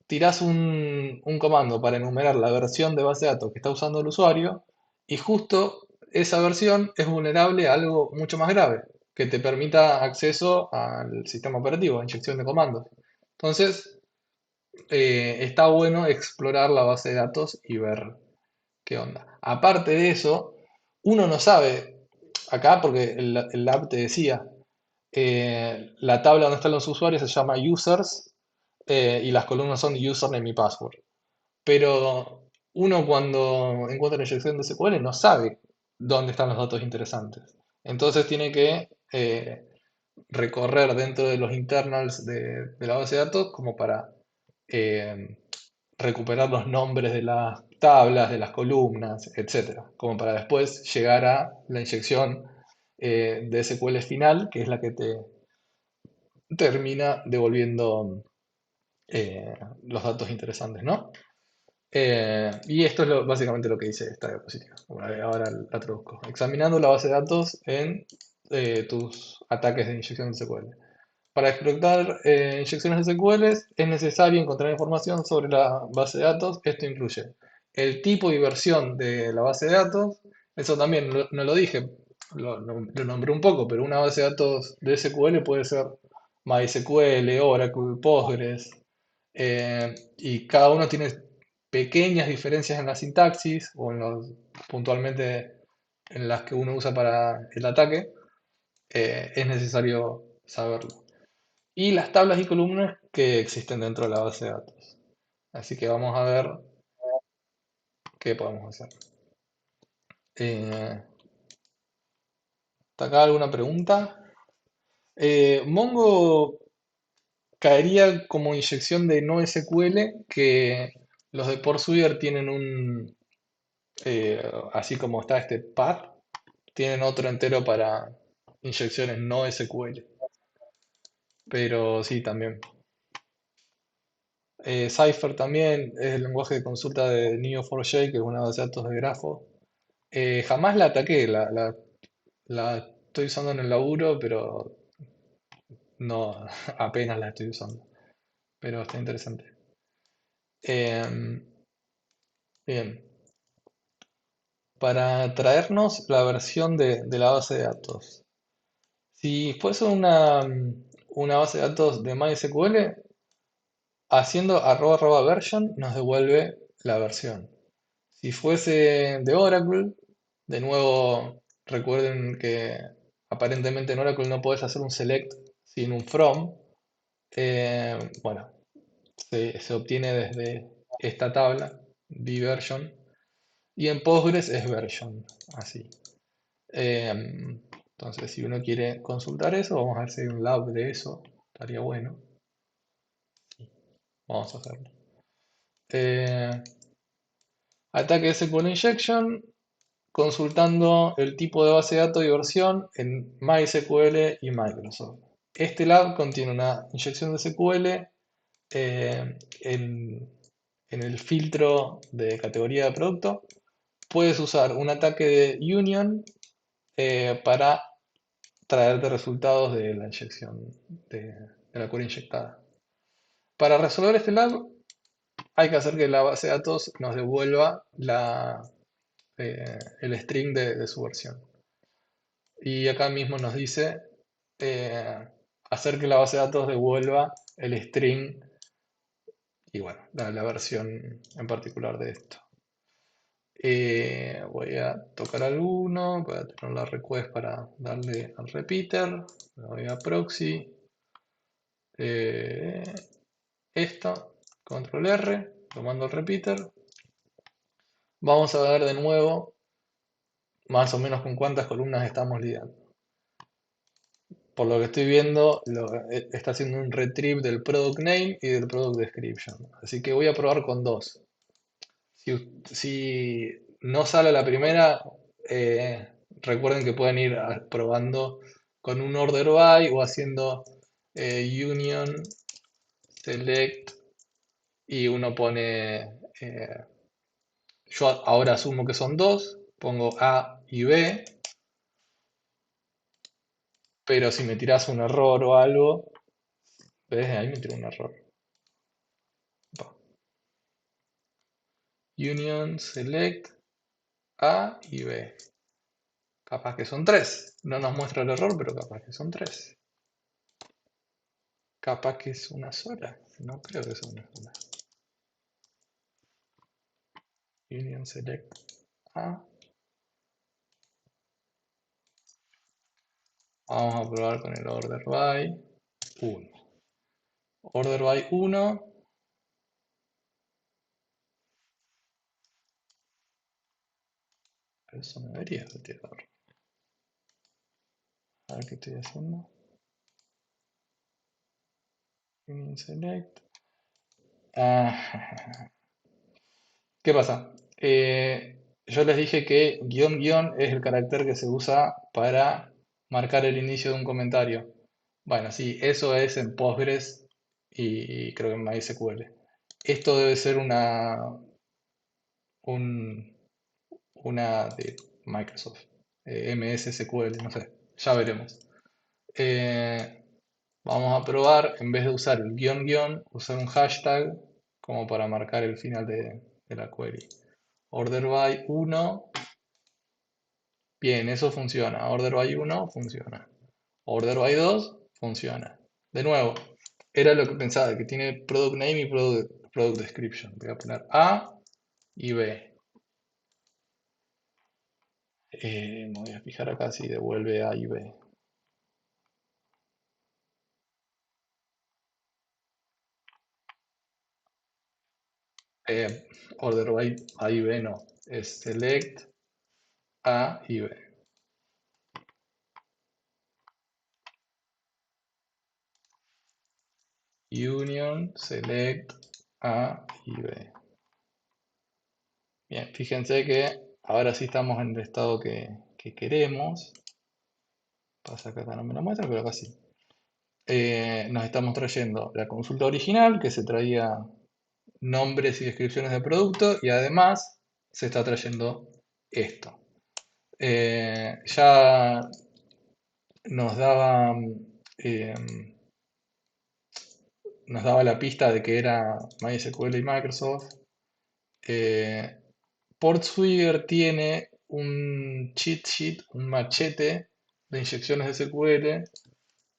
tirás un comando para enumerar la versión de base de datos que está usando el usuario y justo esa versión es vulnerable a algo mucho más grave, que te permita acceso al sistema operativo, a inyección de comandos. Entonces, está bueno explorar la base de datos y ver qué onda. Aparte de eso, uno no sabe, acá porque el lab te decía, la tabla donde están los usuarios se llama users, y las columnas son username y password. Pero uno cuando encuentra la inyección de SQL no sabe dónde están los datos interesantes. Entonces tiene que recorrer dentro de los internals de la base de datos como para eh, recuperar los nombres de las tablas, de las columnas, etcétera, como para después llegar a la inyección de SQL final, que es la que te termina devolviendo los datos interesantes, ¿no? Y esto es básicamente lo que dice esta diapositiva. Bueno, ahora la traduzco. Examinando la base de datos en tus ataques de inyección de SQL. Para explotar inyecciones de SQL es necesario encontrar información sobre la base de datos. Esto incluye el tipo y versión de la base de datos. Eso también no lo dije, lo nombré un poco, pero una base de datos de SQL puede ser MySQL, Oracle, Postgres, y cada uno tiene pequeñas diferencias en la sintaxis o puntualmente en las que uno usa para el ataque. Es necesario saberlo. Y las tablas y columnas que existen dentro de la base de datos. Así que vamos a ver qué podemos hacer. ¿Está acá alguna pregunta? Mongo caería como inyección de no SQL, que los de Pursuer tienen así como está este path, tienen otro entero para inyecciones no SQL. Pero sí, también. Cypher también es el lenguaje de consulta de Neo4j, que es una base de datos de grafo. Jamás la ataqué, la estoy usando en el laburo, pero no, apenas la estoy usando. Pero está interesante. Em, bien. Para traernos la versión de la base de datos. Si fuese una base de datos de MySQL, haciendo @version nos devuelve la versión. Si fuese de Oracle, de nuevo recuerden que aparentemente en Oracle no podés hacer un select sin un from. Bueno, se obtiene desde esta tabla, vversion, y en Postgres es version, así. Entonces, si uno quiere consultar eso, vamos a ver si hay un lab de eso, estaría bueno. Vamos a hacerlo. Ataque SQL Injection, consultando el tipo de base de datos y versión en MySQL y Microsoft. Este lab contiene una inyección de SQL en el filtro de categoría de producto. Puedes usar un ataque de union para traerte resultados de la inyección de la query inyectada. Para resolver este lab hay que hacer que la base de datos nos devuelva el string de su versión. Y acá mismo nos dice hacer que la base de datos devuelva el string y bueno, la versión en particular de esto. Voy a tocar alguno, voy a tener la request para darle al repeater, voy a proxy, esto, control R, tomando el repeater. Vamos a ver de nuevo más o menos con cuántas columnas estamos lidiando. Por lo que estoy viendo, está haciendo un retrieve del product name y del product description. Así que voy a probar con dos. Si no sale la primera, recuerden que pueden ir probando con un order by o haciendo union select y uno pone, yo ahora asumo que son dos, pongo A y B, pero si me tiras un error o algo, ¿ves? Ahí me tiró un error. Union select A y B. Capaz que son tres. No nos muestra el error, pero capaz que son tres. Capaz que es una sola. No creo que sea una sola. Union select A. Vamos a probar con el order by 1. Order by 1. Eso me debería retirar. A ver qué estoy haciendo. Union select. ¿Qué pasa? Yo les dije que guión guión es el carácter que se usa para marcar el inicio de un comentario. Bueno, sí, eso es en Postgres y creo que en MySQL. Esto debe ser una de Microsoft, MS SQL, no sé, ya veremos. Vamos a probar, en vez de usar el guión guión, usar un hashtag como para marcar el final de la query. Order by 1, bien, eso funciona. Order by 1 funciona. Order by 2 funciona. De nuevo, era lo que pensaba, que tiene product name y product description. Voy a poner A y B. Me voy a fijar acá si devuelve A y B. Order by A y B no, es select A y B. Union select A y B. Bien, fíjense que ahora sí estamos en el estado que queremos. Pasa que acá no me lo muestra, pero acá sí. Nos estamos trayendo la consulta original que se traía nombres y descripciones de producto y además se está trayendo esto. Ya nos daba, eh, nos daba la pista de que era MySQL y Microsoft. Eh, Portswigger tiene un cheat sheet, un machete de inyecciones de SQL,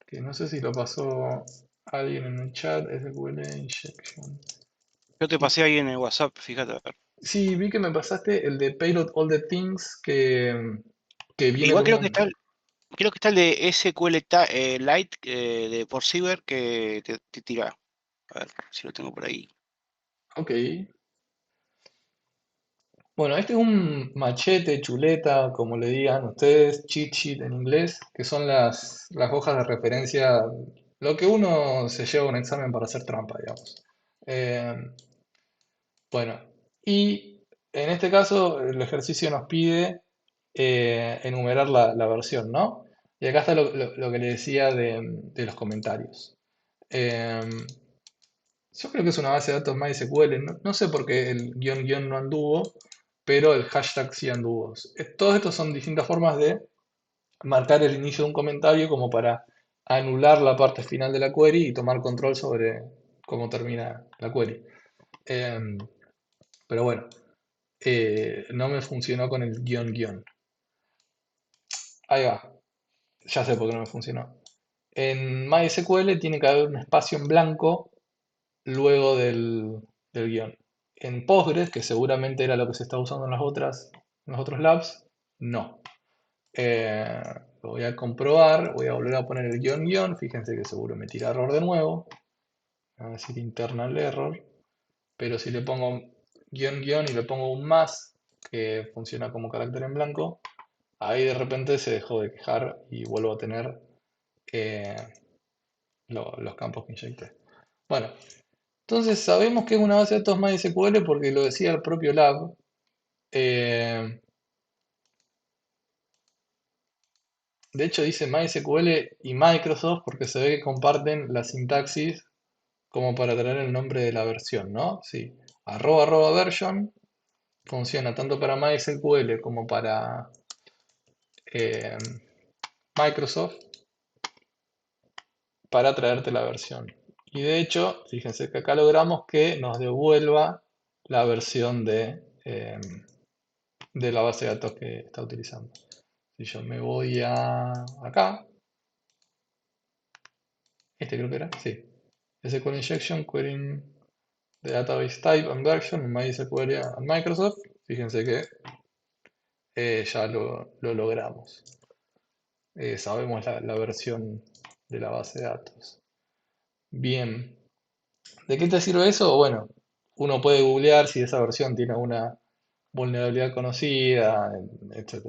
que no sé si lo pasó alguien en el chat, SQL Injection Yo te Kit. pasé ahí en el WhatsApp, fíjate. A ver. Sí, vi que me pasaste el de Payload All the Things que viene Igual como creo que está un... el de SQL Lite de Portsiver que te tira. A ver si lo tengo por ahí. Ok. Bueno, este es un machete, chuleta, como le digan ustedes, cheat sheet en inglés, que son las hojas de referencia, lo que uno se lleva a un examen para hacer trampa, digamos. Eh, bueno, y en este caso el ejercicio nos pide enumerar la versión, ¿no? Y acá está lo que le decía de los comentarios. Eh, yo creo que es una base de datos MySQL. No sé por qué el guión guión no anduvo, pero el hashtag sí anduvo. Todos estos son distintas formas de marcar el inicio de un comentario como para anular la parte final de la query y tomar control sobre cómo termina la query. Em, pero bueno, no me funcionó con el guión guión. Ahí va, ya sé por qué no me funcionó. En MySQL tiene que haber un espacio en blanco luego del guión. En Postgres, que seguramente era lo que se está usando en los otros labs, no. Eh, lo voy a comprobar, voy a volver a poner el guión guión, fíjense que seguro me tira error de nuevo, va a decir internal error, pero si le pongo guión guión y le pongo un más, que funciona como carácter en blanco, ahí de repente se dejó de quejar y vuelvo a tener eh, los campos que inyecté. Bueno, entonces sabemos que es una base de datos MySQL porque lo decía el propio lab. Eh, de hecho dice MySQL y Microsoft porque se ve que comparten la sintaxis como para tener el nombre de la versión, ¿no? Sí. @version funciona tanto para MySQL como para eh, Microsoft para traerte la versión. Y de hecho, fíjense que acá logramos que nos devuelva la versión de la base de datos que está utilizando. Si yo me voy a acá, este creo que era, sí. SQL Injection, Querying the Database Type and Version, MySQL and Microsoft. Fíjense que ya lo logramos. Sabemos la versión de la base de datos. Bien. ¿De qué te sirve eso? Bueno, uno puede googlear si esa versión tiene alguna vulnerabilidad conocida, etc.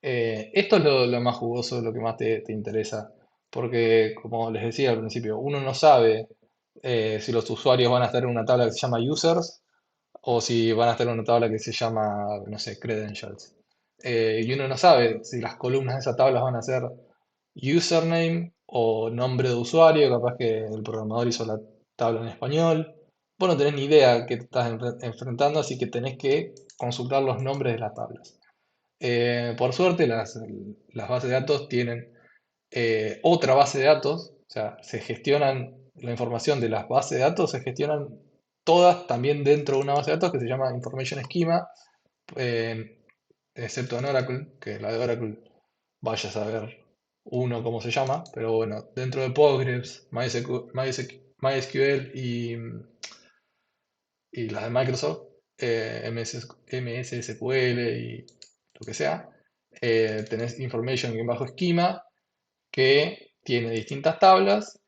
Esto es lo más jugoso, lo que más te interesa, porque como les decía al principio, uno no sabe si los usuarios van a estar en una tabla que se llama users o si van a estar en una tabla que se llama, no sé, credentials. Y uno no sabe si las columnas de esa tabla van a ser username o nombre de usuario, capaz que el programador hizo la tabla en español. Vos no tenés ni idea que te estás enfrentando, así que tenés que consultar los nombres de las tablas. Por suerte, las bases de datos tienen otra base de datos, o sea, se gestionan la información de las bases de datos, se gestionan todas también dentro de una base de datos que se llama Information Schema, eh, excepto en Oracle, que la de Oracle vaya a saber uno cómo se llama, pero bueno, dentro de Postgres, MySQL y las de Microsoft, MSSQL y lo que sea, tenés information en bajo esquema que tiene distintas tablas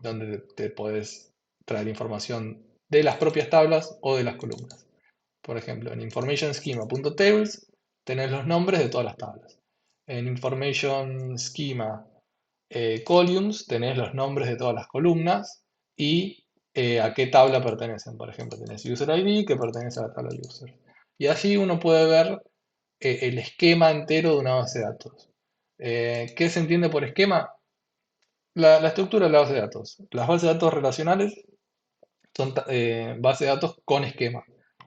donde te podés traer información de las propias tablas o de las columnas. Por ejemplo, en information schema.tables tenés los nombres de todas las tablas. En information schema columns tenés los nombres de todas las columnas y a qué tabla pertenecen. Por ejemplo, tenés user ID que pertenece a la tabla user. Y así uno puede ver el esquema entero de una base de datos. ¿Qué se entiende por esquema? La estructura de la base de datos. Las bases de datos relacionales son bases de datos con esquema.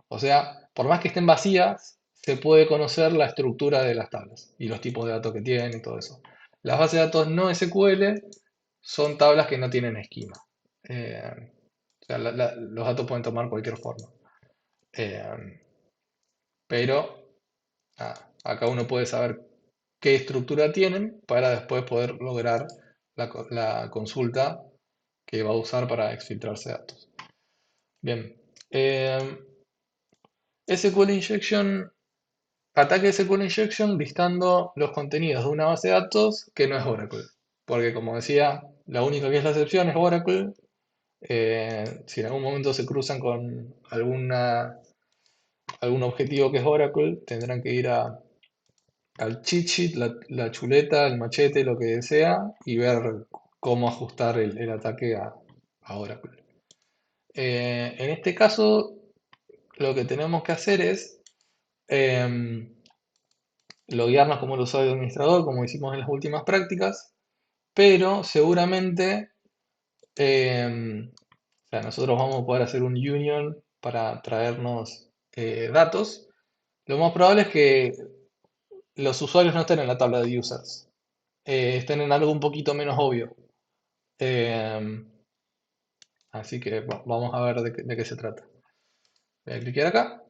O sea, por más que estén vacías, se puede conocer la estructura de las tablas y los tipos de datos que tienen y todo eso. Las bases de datos no SQL son tablas que no tienen esquema. O sea, los datos pueden tomar cualquier forma. Pero acá uno puede saber qué estructura tienen para después poder lograr la consulta que va a usar para exfiltrarse datos. Bien. SQL Injection, ataque SQL Injection listando los contenidos de una base de datos que no es Oracle. Porque como decía, la única que es la excepción es Oracle. Si en algún momento se cruzan con algún objetivo que es Oracle, tendrán que ir al cheat sheet, la chuleta, el machete, lo que sea, y ver cómo ajustar el ataque a Oracle. En este caso, lo que tenemos que hacer es loguearnos como el usuario administrador, como hicimos en las últimas prácticas, pero seguramente o sea, nosotros vamos a poder hacer un union para traernos datos. Lo más probable es que los usuarios no estén en la tabla de users, estén en algo un poquito menos obvio. Así que vamos a ver de qué se trata. Voy a cliquear acá.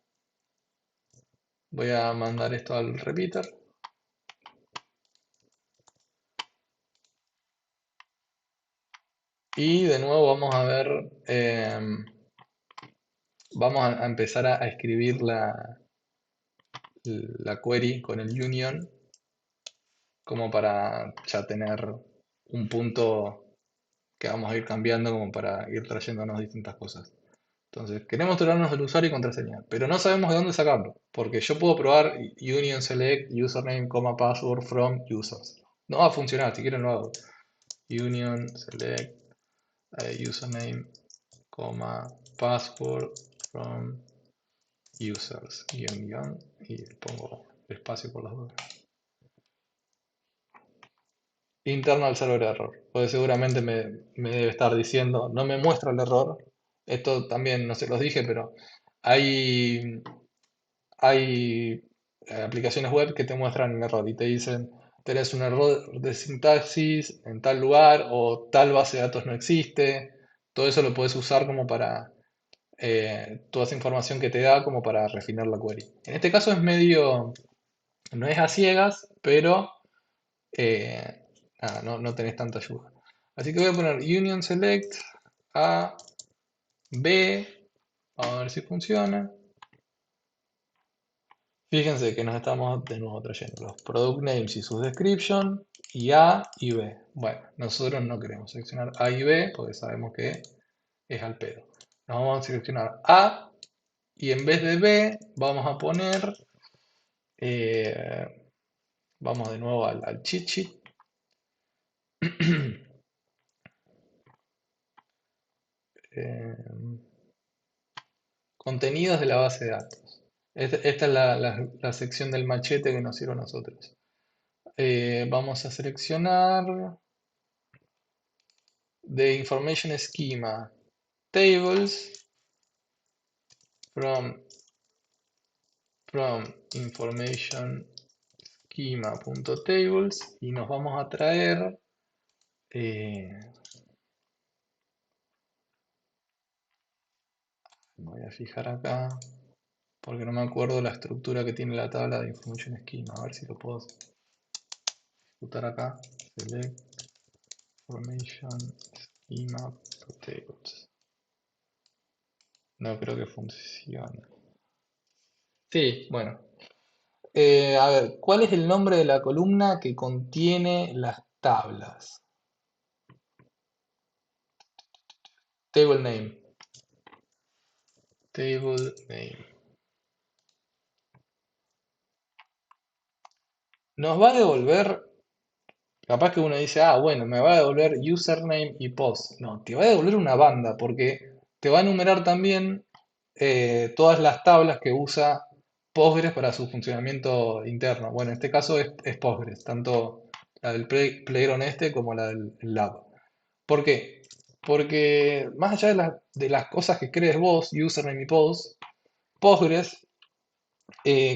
Voy a mandar esto al repeater. Y de nuevo vamos a ver, vamos a empezar a escribir la query con el union como para ya tener un punto que vamos a ir cambiando como para ir trayéndonos distintas cosas. Entonces, queremos traernos el usuario y contraseña, pero no sabemos de dónde sacarlo, porque yo puedo probar union select username, password from users. No va a funcionar, si quieren lo hago. Union select username, password from users, guión, y pongo espacio por las dudas. Internal server error, porque seguramente me debe estar diciendo, no me muestra el error. Esto también no se los dije, pero hay aplicaciones web que te muestran el error y te dicen, tenés un error de sintaxis en tal lugar o tal base de datos no existe. Todo eso lo puedes usar como para, toda esa información que te da como para refinar la query. En este caso es medio, no es a ciegas, pero no tenés tanta ayuda. Así que voy a poner union select a b, vamos a ver si funciona. Fíjense que nos estamos de nuevo trayendo los product names y sus description y A y B. Bueno, nosotros no queremos seleccionar A y B porque sabemos que es al pedo. Nos vamos a seleccionar A y en vez de B vamos a poner, vamos de nuevo al cheat sheet. Contenidos de la base de datos. Esta es la sección del machete que nos sirve a nosotros. Vamos a seleccionar de Information Schema Tables from Information Schema.tables y nos vamos a traer me voy a fijar acá porque no me acuerdo la estructura que tiene la tabla de Information Schema. A ver si lo puedo ejecutar acá. Select Information Schema.tables. No creo que funcione. Sí, bueno. A ver, ¿cuál es el nombre de la columna que contiene las tablas? Table name. Table name. Nos va a devolver, capaz que uno dice, bueno, me va a devolver username y post. No, te va a devolver una banda porque te va a enumerar también todas las tablas que usa Postgres para su funcionamiento interno. Bueno, en este caso es Postgres, tanto la del Playground como la del Lab. ¿Por qué? Porque más allá de las cosas que crees vos, username y Postgres,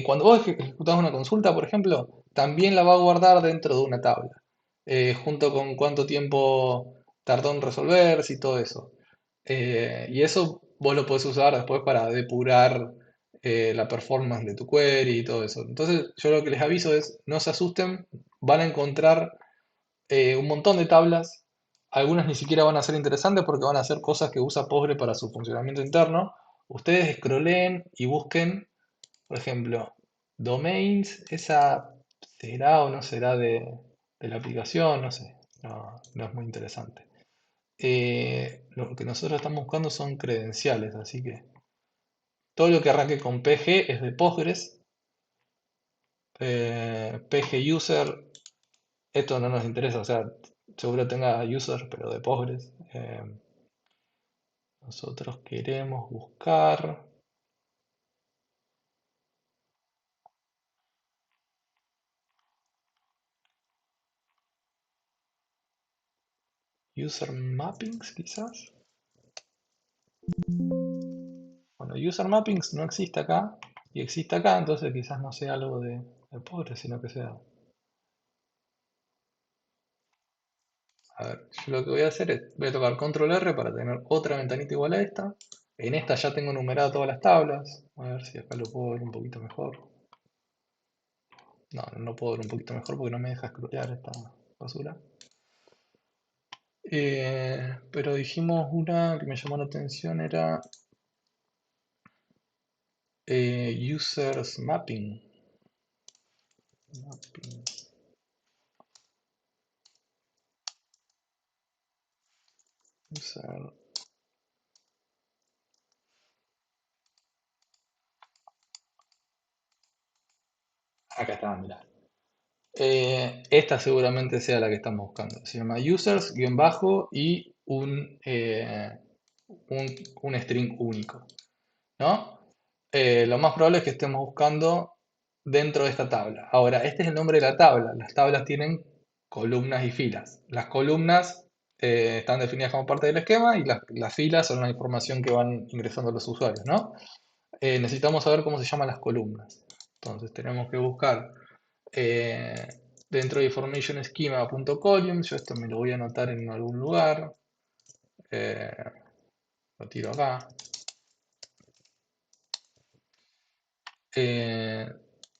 cuando vos ejecutás una consulta, por ejemplo, también la va a guardar dentro de una tabla, junto con cuánto tiempo tardó en resolverse y todo eso. Y eso vos lo podés usar después para depurar la performance de tu query y todo eso. Entonces, yo lo que les aviso es, no se asusten, van a encontrar un montón de tablas. Algunas ni siquiera van a ser interesantes porque van a ser cosas que usa Postgre para su funcionamiento interno. Ustedes scrolleen y busquen, por ejemplo, domains, esa será o no será de la aplicación, no sé, no es muy interesante. Lo que nosotros estamos buscando son credenciales, así que todo lo que arranque con PG es de Postgres. PG user, esto no nos interesa, o sea, seguro tenga user, pero de Postgres. Nosotros queremos buscar user mappings, quizás. Bueno, user mappings no existe acá y existe acá, entonces quizás no sea algo de Postgres, sino que sea. A ver, yo lo que voy a hacer es, voy a tocar control R para tener otra ventanita igual a esta. En esta ya tengo numeradas todas las tablas. A ver si acá lo puedo ver un poquito mejor. No, no puedo ver un poquito mejor porque no me deja scrollear esta basura. Pero dijimos una que me llamó la atención era users mapping. User. Acá está, mirá. Esta seguramente sea la que estamos buscando. Se llama users, guión bajo y un string único, ¿no? Lo más probable es que estemos buscando dentro de esta tabla. Ahora, este es el nombre de la tabla. Las tablas tienen columnas y filas. Las columnas están definidas como parte del esquema y las filas son la información que van ingresando los usuarios, ¿no? Necesitamos saber cómo se llaman las columnas. Entonces tenemos que buscar eh, dentro de informationschema.columns. Yo esto me lo voy a anotar en algún lugar. Lo tiro acá.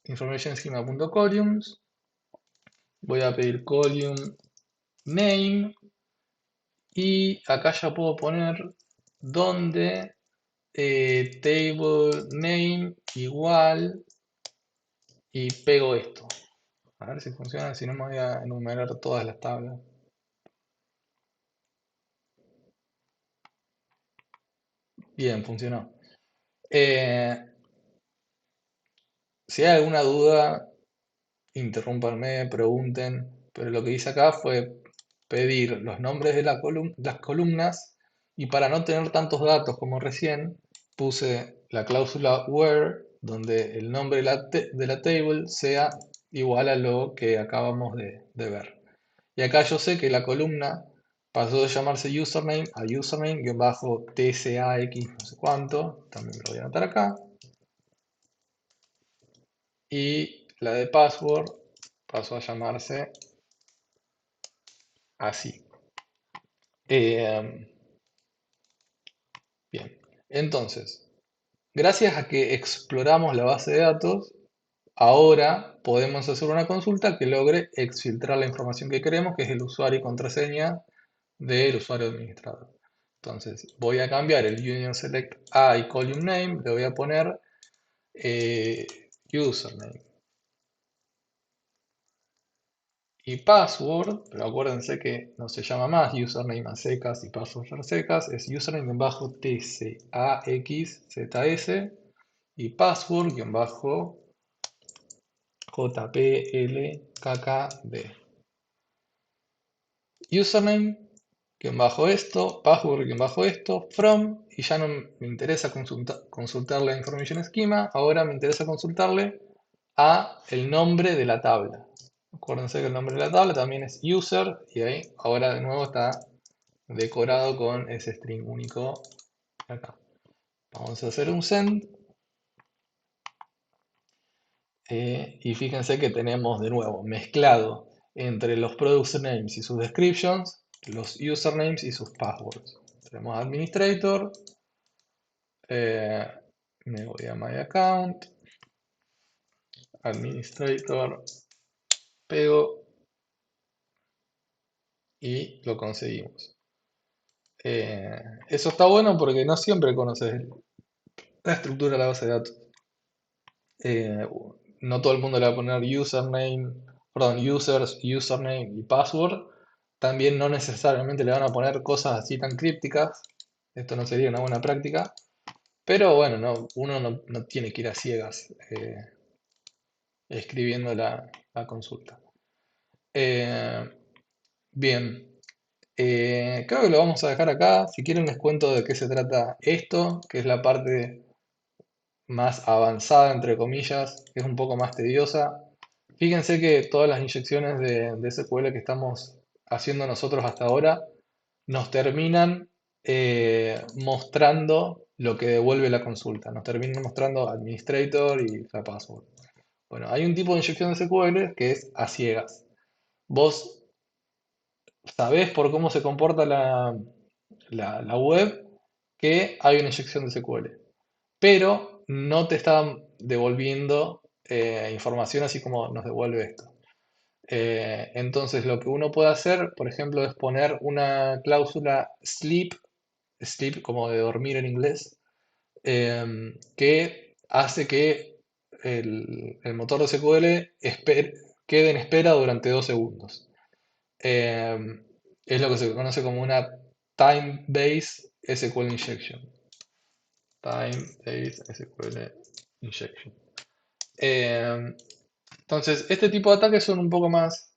Informationschema.columns. Voy a pedir column name. Y acá ya puedo poner donde table name igual y pego esto. A ver si funciona, si no me voy a enumerar todas las tablas. Bien, funcionó. Si hay alguna duda, interrúmpanme, pregunten, pero lo que hice acá fue pedir los nombres de las columnas y para no tener tantos datos como recién, puse la cláusula where, donde el nombre de la table sea igual a lo que acabamos de ver. Y acá yo sé que la columna pasó de llamarse username a username-tsax no sé cuánto, también lo voy a anotar acá. Y la de password pasó a llamarse así. Bien, entonces, gracias a que exploramos la base de datos, ahora podemos hacer una consulta que logre exfiltrar la información que queremos, que es el usuario y contraseña del usuario administrador. Entonces, voy a cambiar el union select a y column name, le voy a poner username. Y password, pero acuérdense que no se llama más username a secas y password a secas, es username-tsaxzs y password-jplkkd. Username, esto, password, esto, from, y ya no me interesa consultar la information schema, ahora me interesa consultarle a el nombre de la tabla. Acuérdense que el nombre de la tabla también es user, y ahí ahora de nuevo está decorado con ese string único acá. Vamos a hacer un send. Y fíjense que tenemos de nuevo mezclado entre los product names y sus descriptions, los usernames y sus passwords. Tenemos administrator, me voy a my account, administrator, pego y lo conseguimos. Eso está bueno porque no siempre conoces la estructura de la base de datos. No todo el mundo le va a poner users, username y password. También no necesariamente le van a poner cosas así tan crípticas. Esto no sería una buena práctica. Pero bueno, uno no tiene que ir a ciegas escribiendo la consulta. Bien, creo que lo vamos a dejar acá. Si quieren les cuento de qué se trata esto, que es la parte más avanzada, entre comillas, que es un poco más tediosa. Fíjense que todas las inyecciones de SQL que estamos haciendo nosotros hasta ahora nos terminan mostrando lo que devuelve la consulta. Nos terminan mostrando administrator y la password. Bueno, hay un tipo de inyección de SQL que es a ciegas. Vos sabés por cómo se comporta la web que hay una inyección de SQL, pero no te está devolviendo información así como nos devuelve esto. Entonces lo que uno puede hacer, por ejemplo, es poner una cláusula sleep como de dormir en inglés, que hace que el motor de SQL quede en espera durante 2 segundos. Eh, es lo que se conoce como una time-based SQL injection. Time-based SQL injection. Entonces, este tipo de ataques son un poco más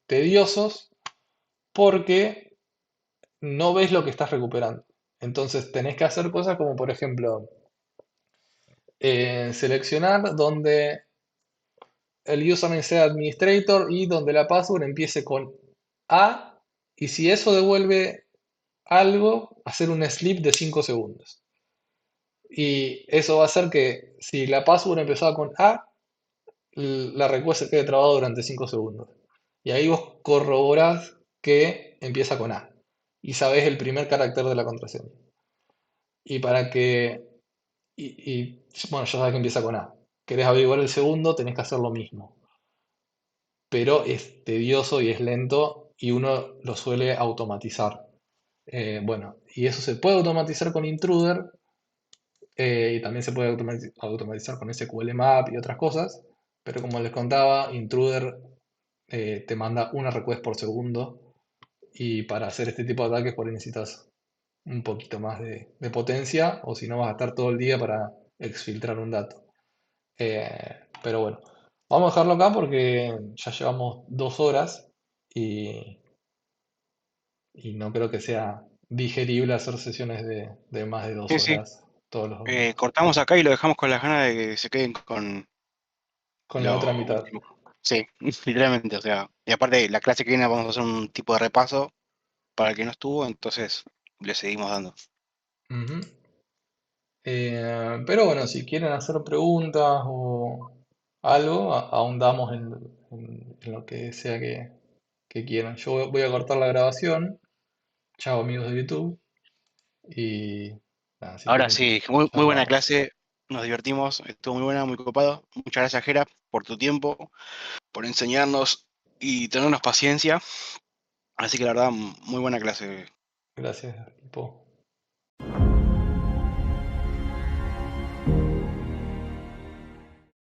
tediosos porque no ves lo que estás recuperando. Entonces, tenés que hacer cosas como, por ejemplo, seleccionar donde el username sea administrator y donde la password empiece con A. Y si eso devuelve algo, hacer un sleep de 5 segundos. Y eso va a hacer que si la password empezaba con A, la request se quede trabada durante 5 segundos. Y ahí vos corroborás que empieza con A. Y sabés el primer carácter de la contraseña. Y para que. Bueno, ya sabes que empieza con A. Querés averiguar el segundo, tenés que hacer lo mismo. Pero es tedioso y es lento y uno lo suele automatizar. Bueno, y eso se puede automatizar con Intruder y también se puede automatizar con SQL Map y otras cosas. Pero como les contaba, Intruder te manda una request por segundo y para hacer este tipo de ataques por ahí necesitas un poquito más de potencia o si no vas a estar todo el día para exfiltrar un dato. Pero bueno, vamos a dejarlo acá porque ya llevamos 2 horas y, y no creo que sea digerible hacer sesiones de más de 2 Sí, sí. horas todos los domingos. Cortamos acá y lo dejamos con las ganas de que se queden con Con la otra lo mitad. último. Sí, literalmente, o sea. Y aparte, la clase que viene vamos a hacer un tipo de repaso para el que no estuvo, entonces le seguimos dando. Ujú. Pero bueno, si quieren hacer preguntas o algo, ahondamos en lo que sea que quieran. Yo voy a cortar la grabación. Chao amigos de YouTube. Y nada, si Ahora quieren sí, muy buena charlamos. clase, nos divertimos, estuvo muy buena, muy copado. Muchas gracias, Jera, por tu tiempo, por enseñarnos y tenernos paciencia. Así que la verdad, muy buena clase. Gracias, equipo.